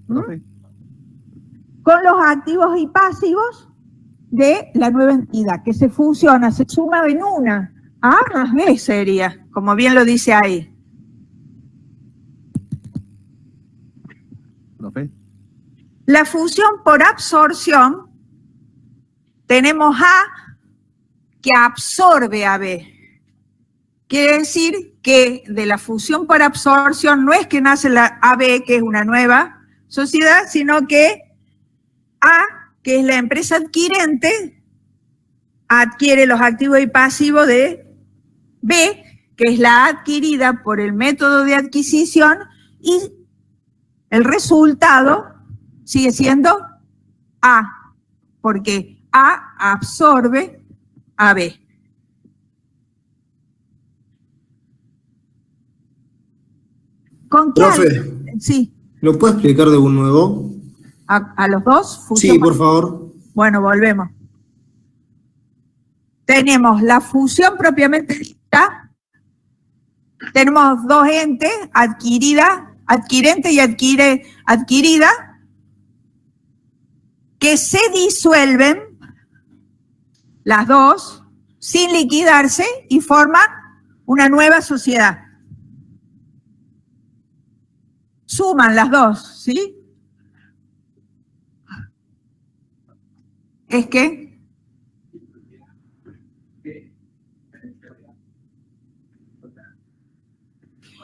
Con los activos y pasivos de la nueva entidad, que se fusiona, se suma en una. A más B sería, como bien lo dice ahí. La fusión por absorción, tenemos A que absorbe a B. Quiere decir que de la fusión por absorción no es que nace la AB, que es una nueva sociedad, sino que A, que es la empresa adquirente, adquiere los activos y pasivos de B, que es la adquirida por el método de adquisición, y el resultado sigue siendo A, porque A absorbe a B. ¿Con qué? Profe, Sí. ¿lo puedo explicar de un nuevo? ¿A los dos? Fusión. Sí, por favor. Bueno, volvemos. Tenemos la fusión propiamente dicha. Tenemos dos entes, adquirente y adquirida, que se disuelven, las dos, sin liquidarse y forman una nueva sociedad. suman las dos, ¿sí? Es que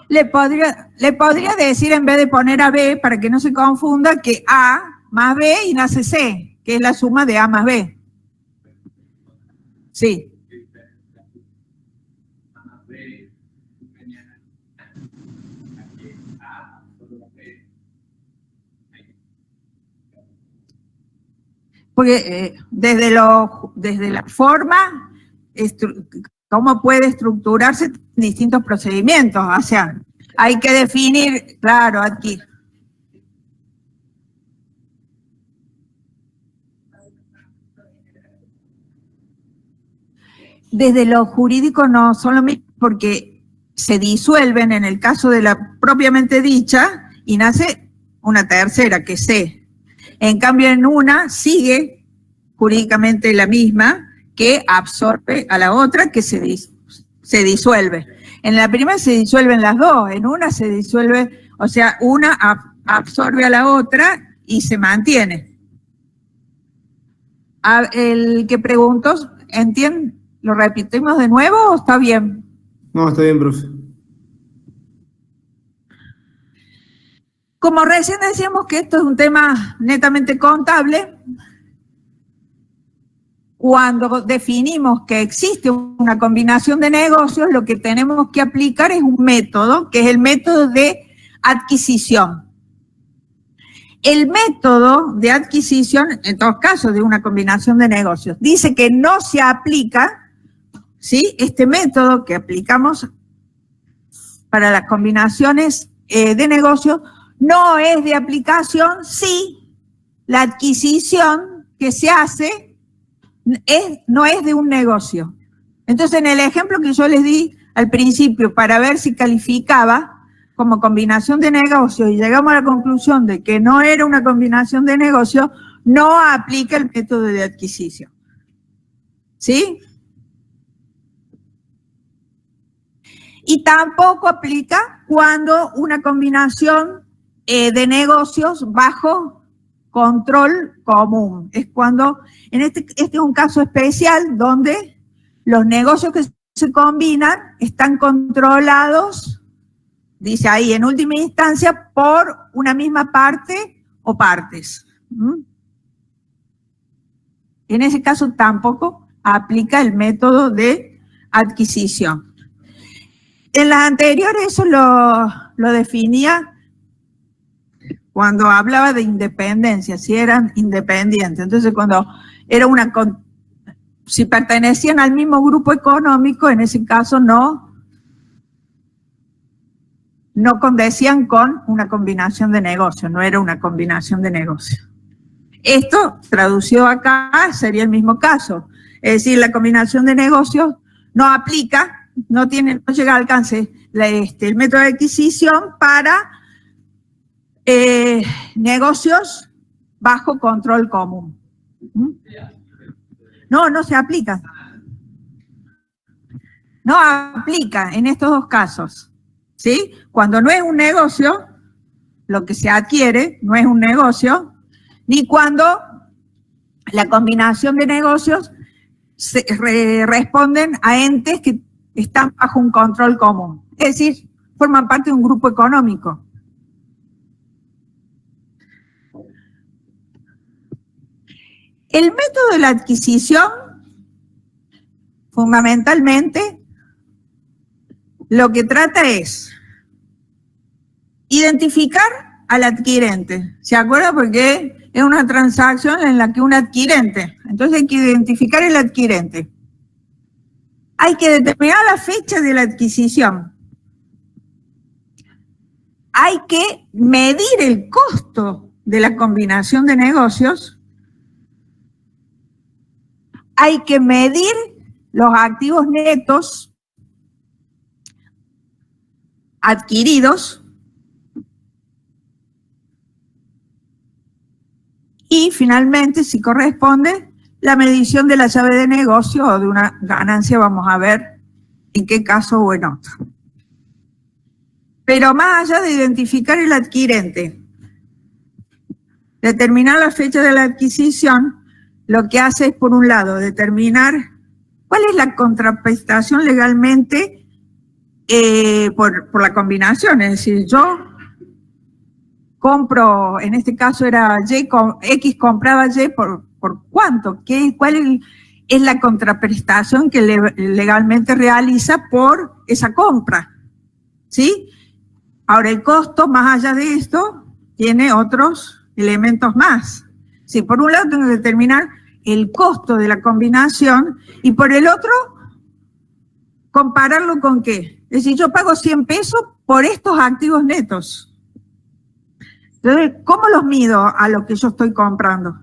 le podría decir, en vez de poner a B, para que no se confunda, que A más B y nace C, que es la suma de A más B. Sí. Porque desde la forma, cómo puede estructurarse distintos procedimientos. O sea, hay que definir, claro, aquí. Desde lo jurídico no son lo mismo, porque se disuelven en el caso de la propiamente dicha y nace una tercera, que es C. En cambio, en una sigue jurídicamente la misma, que absorbe a la otra, que se disuelve. En la primera se disuelven las dos, en una se disuelve, o sea, una absorbe a la otra y se mantiene. El que preguntó, ¿entiende? ¿Lo repetimos de nuevo o está bien? No, está bien, profe. Como recién decíamos que esto es un tema netamente contable, cuando definimos que existe una combinación de negocios, lo que tenemos que aplicar es un método, que es el método de adquisición. El método de adquisición, en todos casos de una combinación de negocios, dice que no se aplica, ¿sí? Este método que aplicamos para las combinaciones de negocios no es de aplicación si la adquisición que se hace no es de un negocio. Entonces, en el ejemplo que yo les di al principio, para ver si calificaba como combinación de negocios y llegamos a la conclusión de que no era una combinación de negocios, no aplica el método de adquisición. ¿Sí? Y tampoco aplica cuando una combinación de negocios bajo control común. Es cuando, este es un caso especial donde los negocios que se combinan están controlados, dice ahí, en última instancia, por una misma parte o partes. En ese caso tampoco aplica el método de adquisición. En las anteriores eso lo definía cuando hablaba de independencia, si eran independientes. Entonces, cuando era si pertenecían al mismo grupo económico, en ese caso no condecían con una combinación de negocios, no era una combinación de negocios. Esto, traducido acá, sería el mismo caso. Es decir, la combinación de negocios no aplica, no llega al alcance el método de adquisición para negocios bajo control común. No se aplica. No aplica en estos dos casos. ¿Sí? Cuando no es un negocio, lo que se adquiere no es un negocio, ni cuando la combinación de negocios responden a entes que están bajo un control común. Es decir, forman parte de un grupo económico. El método de la adquisición, fundamentalmente, lo que trata es identificar al adquirente. ¿Se acuerda? Porque es una transacción en la que un adquirente. Entonces hay que identificar el adquirente. Hay que determinar la fecha de la adquisición. Hay que medir el costo de la combinación de negocios. Hay que medir los activos netos adquiridos y finalmente, si corresponde, la medición de la llave de negocio o de una ganancia. Vamos a ver en qué caso o en otro. Pero más allá de identificar el adquirente, determinar la fecha de la adquisición, lo que hace es, por un lado, determinar cuál es la contraprestación legalmente por la combinación. Es decir, yo compro, en este caso era Y, X compraba Y por cuánto, cuál es la contraprestación que legalmente realiza por esa compra, ¿sí? Ahora, el costo, más allá de esto, tiene otros elementos más. Sí, por un lado tengo que determinar el costo de la combinación y por el otro, compararlo con qué. Es decir, yo pago 100 pesos por estos activos netos. Entonces, ¿cómo los mido a lo que yo estoy comprando?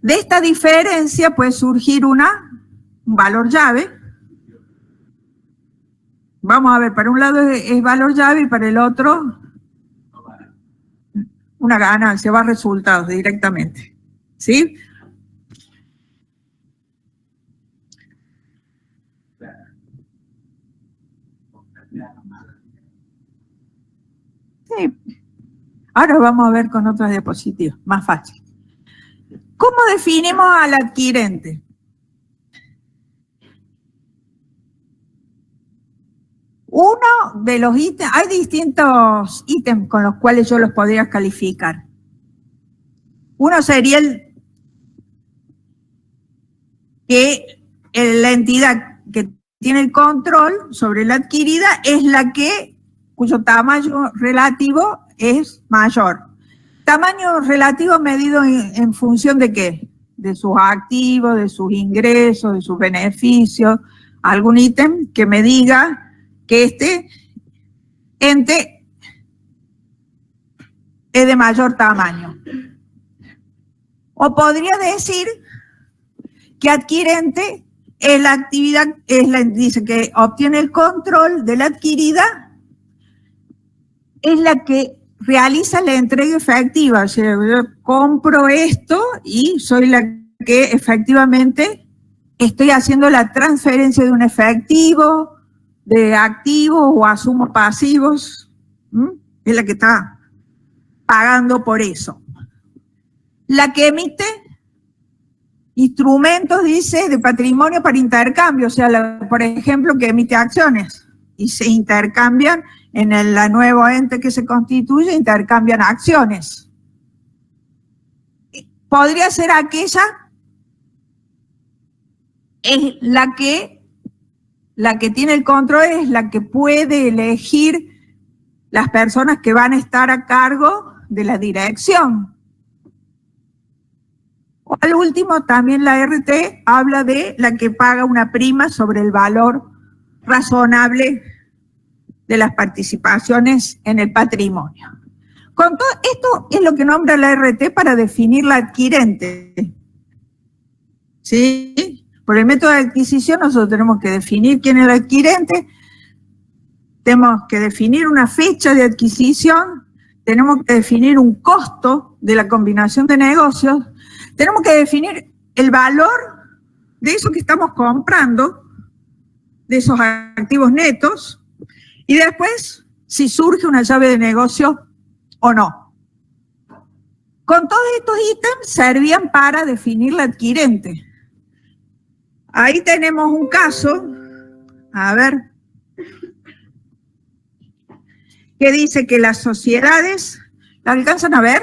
De esta diferencia puede surgir un valor llave. Vamos a ver, para un lado es valor llave y para el otro una ganancia, va a resultados directamente. ¿Sí? Sí. Ahora vamos a ver con otras diapositivas, más fácil. ¿Cómo definimos al adquirente? Uno de los ítems, hay distintos ítems con los cuales yo los podría calificar. Uno sería la entidad que tiene el control sobre la adquirida es la cuyo tamaño relativo es mayor. Tamaño relativo medido en función de qué? De sus activos, de sus ingresos, de sus beneficios, algún ítem que me diga que este ente es de mayor tamaño. O podría decir que adquirente es la actividad, dice que obtiene el control de la adquirida, es la que realiza la entrega efectiva. O sea, yo compro esto y soy la que efectivamente estoy haciendo la transferencia de un efectivo, de activos o asumo pasivos. Es la que está pagando por eso. La que emite instrumentos, dice, de patrimonio para intercambio, o sea, por ejemplo, que emite acciones y se intercambian en la nuevo ente que se constituye, intercambian acciones. Podría ser aquella, es la que tiene el control, es la que puede elegir las personas que van a estar a cargo de la dirección. O al último, también la RT habla de la que paga una prima sobre el valor razonable de las participaciones en el patrimonio. Con todo esto es lo que nombra la RT para definir la adquirente. ¿Sí? Por el método de adquisición nosotros tenemos que definir quién es el adquirente, tenemos que definir una fecha de adquisición, tenemos que definir un costo de la combinación de negocios, tenemos que definir el valor de eso que estamos comprando, de esos activos netos, y después si surge una llave de negocio o no. Con todos estos ítems servían para definir la adquirente. Ahí tenemos un caso, a ver, que dice que las sociedades, ¿la alcanzan a ver?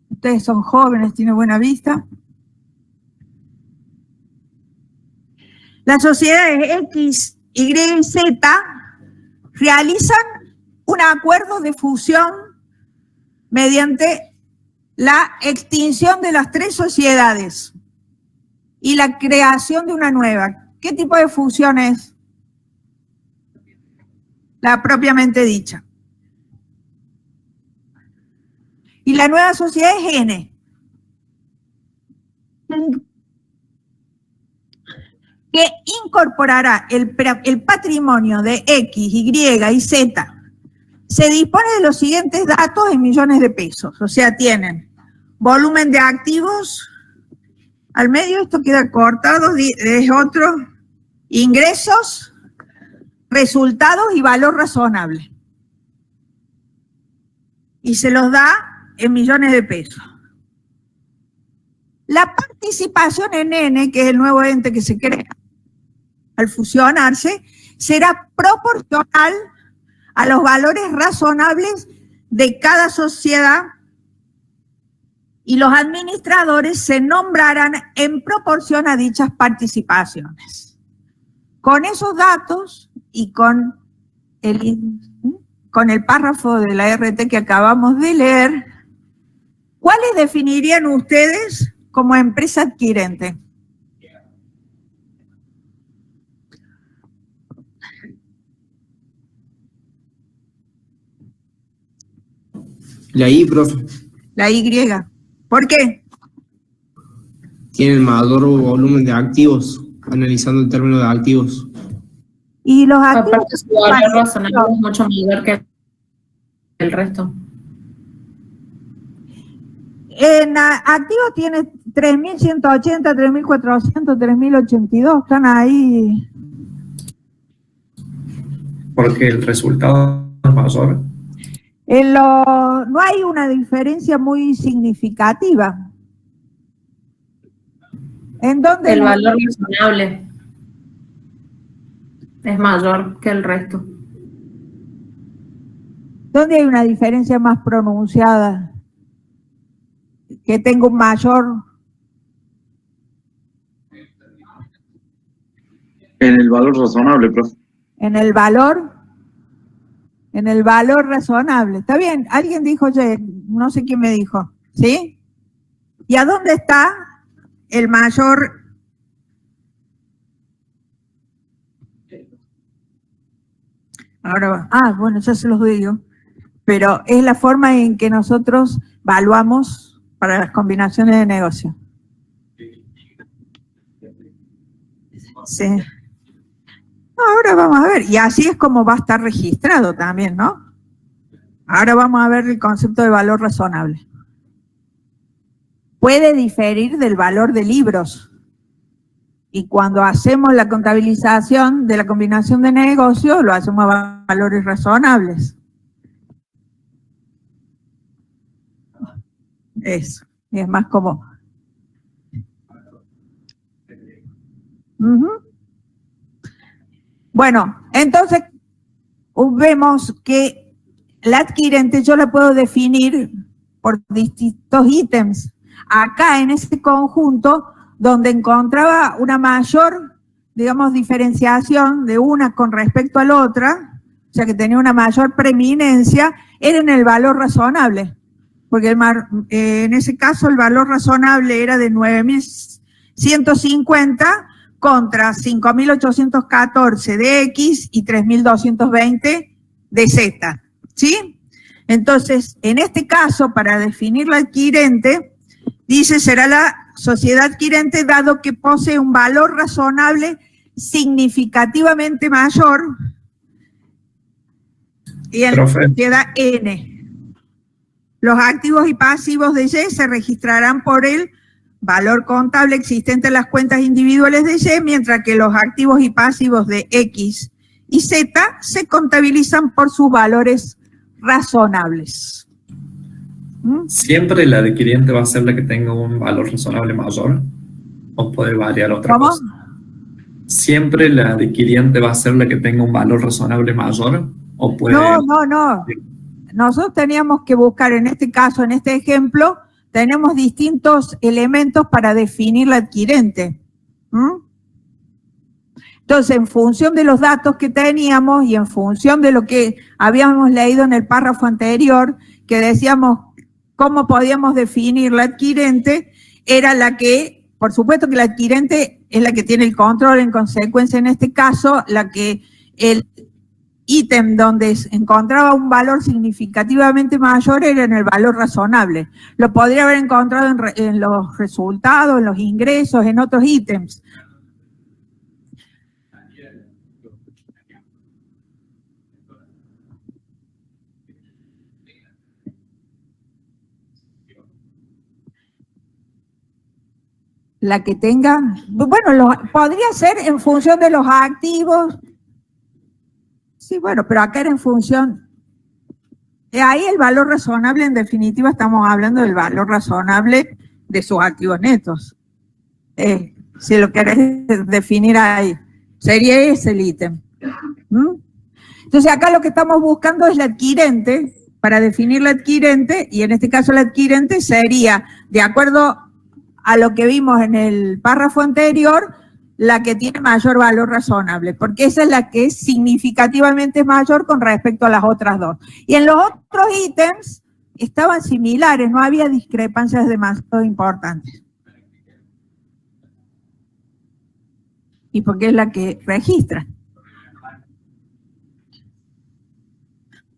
Ustedes son jóvenes, tienen buena vista. Las sociedades X, Y y Z realizan un acuerdo de fusión mediante la extinción de las 3 sociedades y la creación de una nueva. ¿Qué tipo de fusión es? La propiamente dicha. Y la nueva sociedad es N, que incorporará el patrimonio de X, Y y Z. Se dispone de los siguientes datos en millones de pesos. O sea, tienen volumen de activos, al medio esto queda cortado, es otro, ingresos, resultados y valor razonable. Y se los da en millones de pesos. La participación en N, que es el nuevo ente que se crea al fusionarse, será proporcional a los valores razonables de cada sociedad y los administradores se nombrarán en proporción a dichas participaciones. Con esos datos y con el párrafo de la RT que acabamos de leer, ¿cuáles definirían ustedes como empresa adquirente? La I, profe, La Y. ¿Por qué? tiene el mayor volumen de activos, analizando el término de activos. Y los activos. Aparte, su valor razonable es mucho mayor que el resto. En activos tiene 3.180, 3.400, 3.082, están ahí. Porque el resultado es mayor. No hay una diferencia muy significativa. ¿En dónde? El valor razonable es mayor que el resto. ¿Dónde hay una diferencia más pronunciada? Que tenga un mayor. En el valor razonable, profe. En el valor razonable. Está bien, alguien dijo, oye, no sé quién me dijo, ¿sí? ¿Y a dónde está el mayor? Ahora va. Bueno, ya se los digo. Pero es la forma en que nosotros evaluamos para las combinaciones de negocio. Sí. Ahora vamos a ver, y así es como va a estar registrado también, ¿no? Ahora vamos a ver el concepto de valor razonable. Puede diferir del valor de libros. Y cuando hacemos la contabilización de la combinación de negocios, lo hacemos a valores razonables. Eso, y es más como... Bueno, entonces vemos que la adquirente yo la puedo definir por distintos ítems. Acá en este conjunto, donde encontraba una mayor, digamos, diferenciación de una con respecto a la otra, o sea que tenía una mayor preeminencia, era en el valor razonable. Porque en ese caso el valor razonable era de 9.150 contra 5.814 de X y 3.220 de Z, ¿sí? Entonces, en este caso, para definir la adquirente, dice, será la sociedad adquirente dado que posee un valor razonable significativamente mayor y en la sociedad N. Los activos y pasivos de Y se registrarán por el valor contable existente en las cuentas individuales de Y, mientras que los activos y pasivos de X y Z se contabilizan por sus valores razonables. ¿Siempre la adquiriente va a ser la que tenga un valor razonable mayor? ¿O puede variar otra cosa? ¿Siempre la adquiriente va a ser la que tenga un valor razonable mayor? ¿O puede... No. Nosotros teníamos que buscar, en este caso, en este ejemplo, tenemos distintos elementos para definir la adquirente. Entonces, en función de los datos que teníamos y en función de lo que habíamos leído en el párrafo anterior, que decíamos cómo podíamos definir la adquirente, era la que, por supuesto que la adquirente es la que tiene el control, en consecuencia, en este caso, la que el ítem donde encontraba un valor significativamente mayor era en el valor razonable. Lo podría haber encontrado en los resultados, en los ingresos, en otros ítems. La que tenga, bueno, podría ser en función de los activos. Sí, bueno, pero acá era en función. Ahí el valor razonable, en definitiva, estamos hablando del valor razonable de sus activos netos. Si lo querés definir ahí, sería ese el ítem. Entonces acá lo que estamos buscando es la adquirente, para definir la adquirente, y en este caso la adquirente sería, de acuerdo a lo que vimos en el párrafo anterior, la que tiene mayor valor razonable, porque esa es la que es significativamente mayor con respecto a las otras dos. Y en los otros ítems estaban similares, no había discrepancias demasiado importantes. Y porque es la que registra.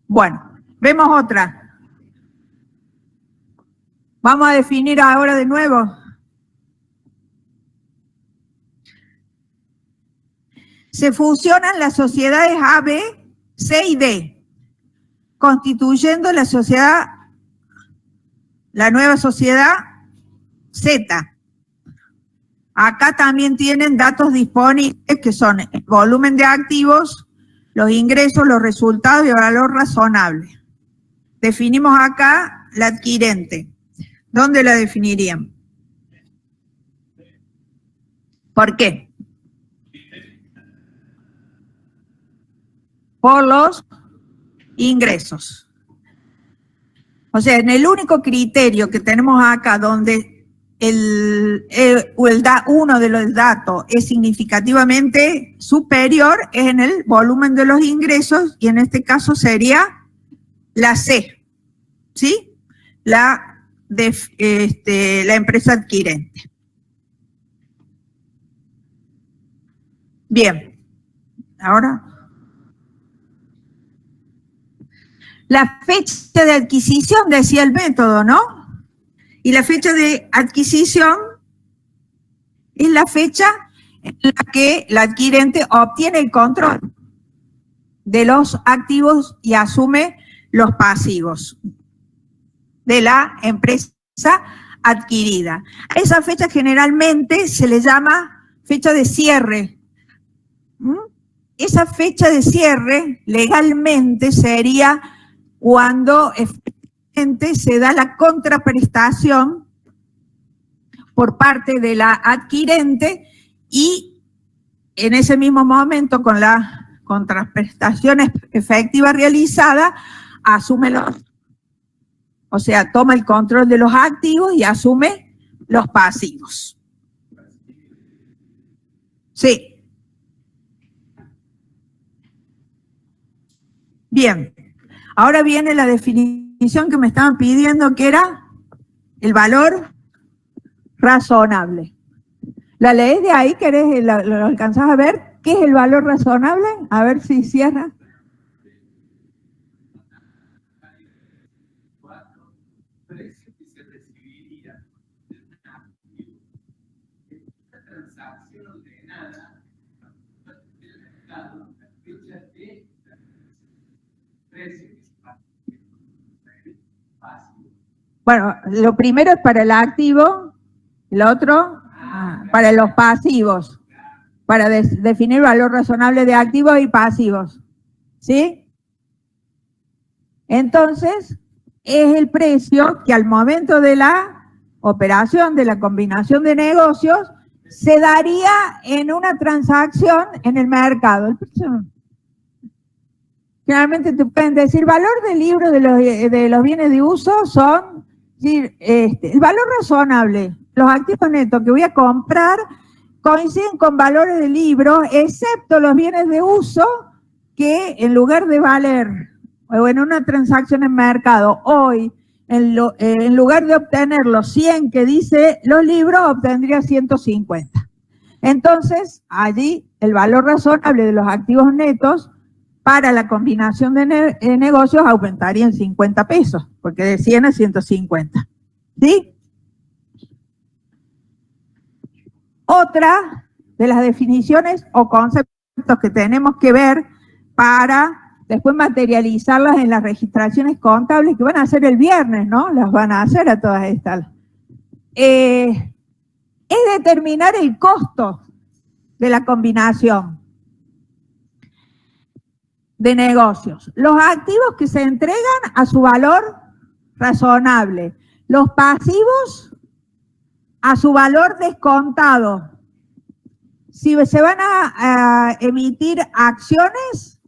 Bueno, vemos otra. Vamos a definir ahora de nuevo. Se fusionan las sociedades A, B, C y D, constituyendo la nueva sociedad Z. Acá también tienen datos disponibles que son el volumen de activos, los ingresos, los resultados y el valor razonable. Definimos acá la adquirente. ¿Dónde la definirían? ¿Por qué? Por los ingresos. O sea, en el único criterio que tenemos acá donde uno de los datos es significativamente superior es en el volumen de los ingresos, y en este caso sería la C, ¿sí? La empresa adquirente. Bien, ahora la fecha de adquisición, decía el método, ¿no? Y la fecha de adquisición es la fecha en la que la adquirente obtiene el control de los activos y asume los pasivos de la empresa adquirida. A esa fecha generalmente se le llama fecha de cierre. Esa fecha de cierre legalmente sería cuando efectivamente se da la contraprestación por parte de la adquirente y en ese mismo momento con la contraprestación efectiva realizada asume o sea, toma el control de los activos y asume los pasivos. Sí. Bien. Ahora viene la definición que me estaban pidiendo, que era el valor razonable. ¿La lees de ahí? ¿Querés, lo alcanzás a ver? ¿Qué es el valor razonable? A ver si cierra. Bueno, lo primero es para el activo, el otro para los pasivos, para definir valor razonable de activos y pasivos, ¿sí? Entonces, es el precio que al momento de la operación, de la combinación de negocios, se daría en una transacción en el mercado. El precio, generalmente te pueden decir, valor del libro de los bienes de uso son, el valor razonable, los activos netos que voy a comprar coinciden con valores del libro, excepto los bienes de uso que en lugar de valer, o en una transacción en mercado, hoy, en lugar de obtener los 100 que dice los libros, obtendría 150. Entonces, allí el valor razonable de los activos netos para la combinación de negocios aumentaría en 50 pesos, porque de 100 a 150. ¿Sí? Otra de las definiciones o conceptos que tenemos que ver para después materializarlas en las registraciones contables que van a hacer el viernes, ¿no? Las van a hacer a todas estas. Es determinar el costo de la combinación. de negocios. Los activos que se entregan a su valor razonable. Los pasivos a su valor descontado. Si se van a emitir acciones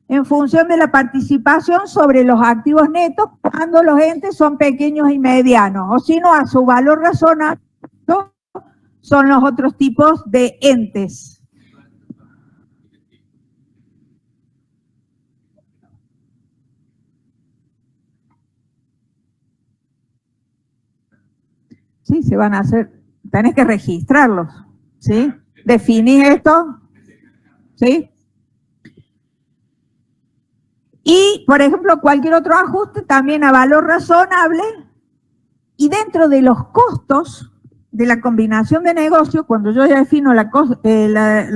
en función de la participación sobre los activos netos cuando los entes son pequeños y medianos, o si no, a su valor razonable son los otros tipos de entes. Sí, se van a hacer, tenés que registrarlos, ¿sí? Definís esto, ¿sí? Y, por ejemplo, cualquier otro ajuste también a valor razonable, y dentro de los costos de la combinación de negocios, cuando yo ya defino la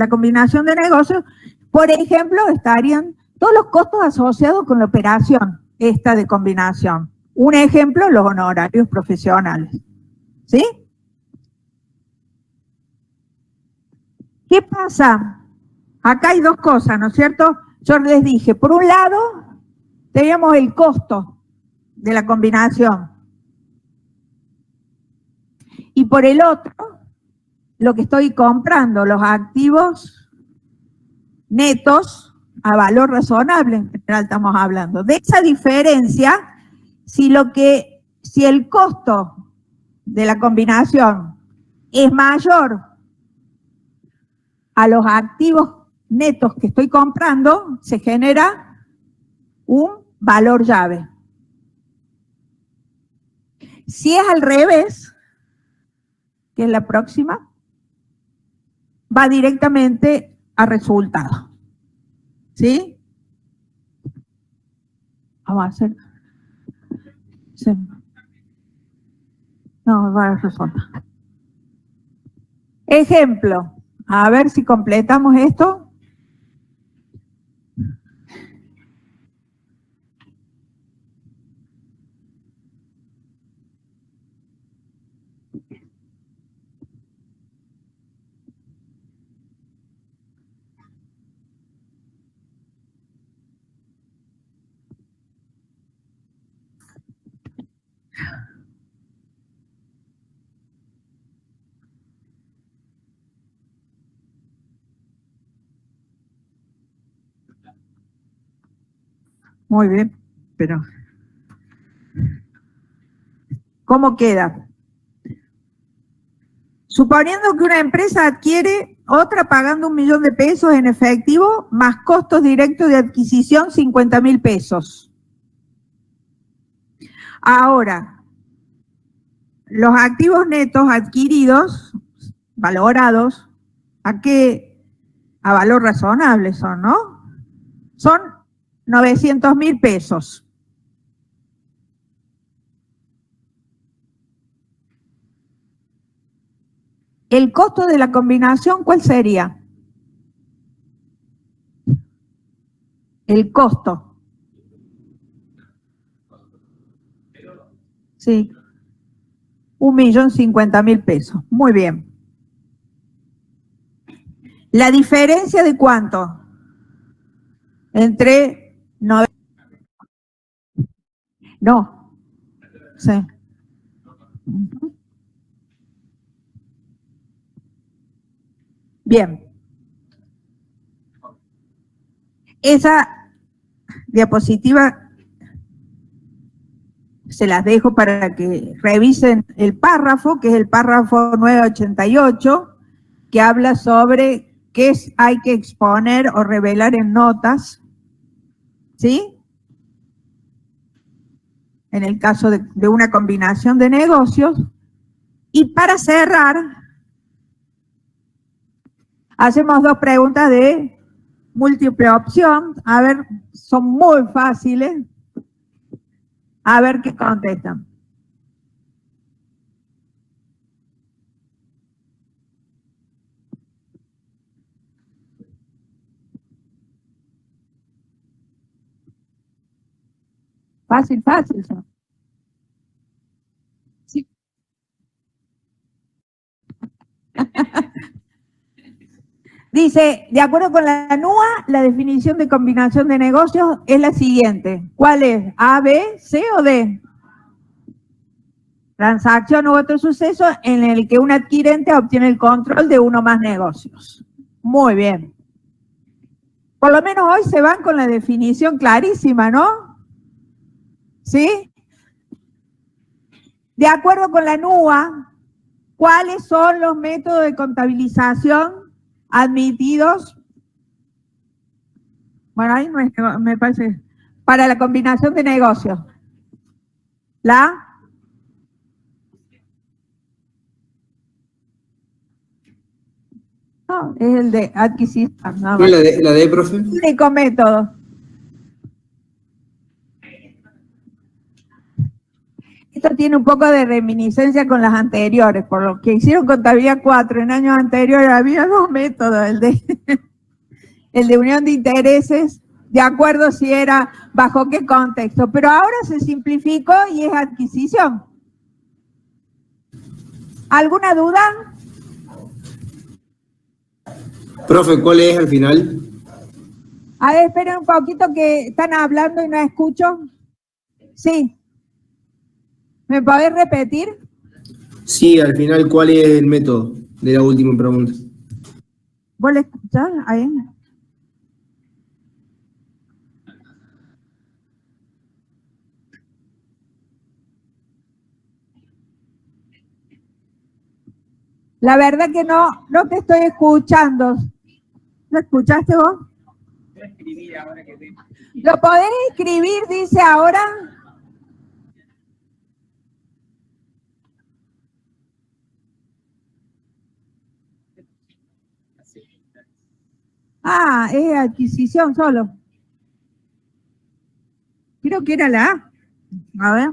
combinación de negocios, por ejemplo, estarían todos los costos asociados con la operación esta de combinación. Un ejemplo, los honorarios profesionales. ¿Sí? ¿Qué pasa? Acá hay dos cosas, ¿no es cierto? Yo les dije, por un lado, teníamos el costo de la combinación. Y por el otro, lo que estoy comprando, los activos netos a valor razonable, en general estamos hablando. De esa diferencia, si el costo de la combinación es mayor a los activos netos que estoy comprando, se genera un valor llave. Si es al revés, que es la próxima, va directamente a resultado. ¿Sí? Vamos a hacer. Sí. No, va a resultar. Ejemplo. A ver si completamos esto. Muy bien, pero ¿cómo queda? Suponiendo que una empresa adquiere otra pagando 1.000.000 de pesos en efectivo, más costos directos de adquisición 50.000 pesos. Ahora, los activos netos adquiridos, valorados, ¿a qué? A valor razonable son, ¿no? Son 900.000 pesos. ¿El costo de la combinación cuál sería? El costo. Sí. 1.050.000 pesos. Muy bien. ¿La diferencia de cuánto? Entre... No. Sí. Bien. Esa diapositiva se las dejo para que revisen el párrafo, que es el párrafo 988, que habla sobre qué hay que exponer o revelar en notas, ¿sí? En el caso de una combinación de negocios. Y para cerrar, hacemos dos preguntas de múltiple opción. A ver, son muy fáciles. A ver qué contestan. Fácil, fácil. Sí. Dice, de acuerdo con la NUA, la definición de combinación de negocios es la siguiente. ¿Cuál es? ¿A, B, C o D? Transacción u otro suceso en el que un adquirente obtiene el control de uno o más negocios. Muy bien. Por lo menos hoy se van con la definición clarísima, ¿no? ¿Sí? De acuerdo con la NUA, ¿cuáles son los métodos de contabilización admitidos? Bueno, ahí no es, me parece, para la combinación de negocios. No, es el de adquisición. No, ¿No es la de profe? Único método. Esto tiene un poco de reminiscencia con las anteriores, por lo que hicieron contabilidad 4 en años anteriores había dos métodos, el de unión de intereses, de acuerdo si era bajo qué contexto, pero ahora se simplificó y es adquisición. ¿Alguna duda? Profe, ¿cuál es al final? A ver, esperen un poquito que están hablando y no escucho. Sí. ¿Me podés repetir? Sí, al final, ¿cuál es el método de la última pregunta? ¿Vos le escuchás? Ahí. La verdad que no te estoy escuchando. ¿Lo escuchaste vos? ¿Lo podés escribir, dice ahora? Ah, es adquisición solo. Creo que era la A. A ver.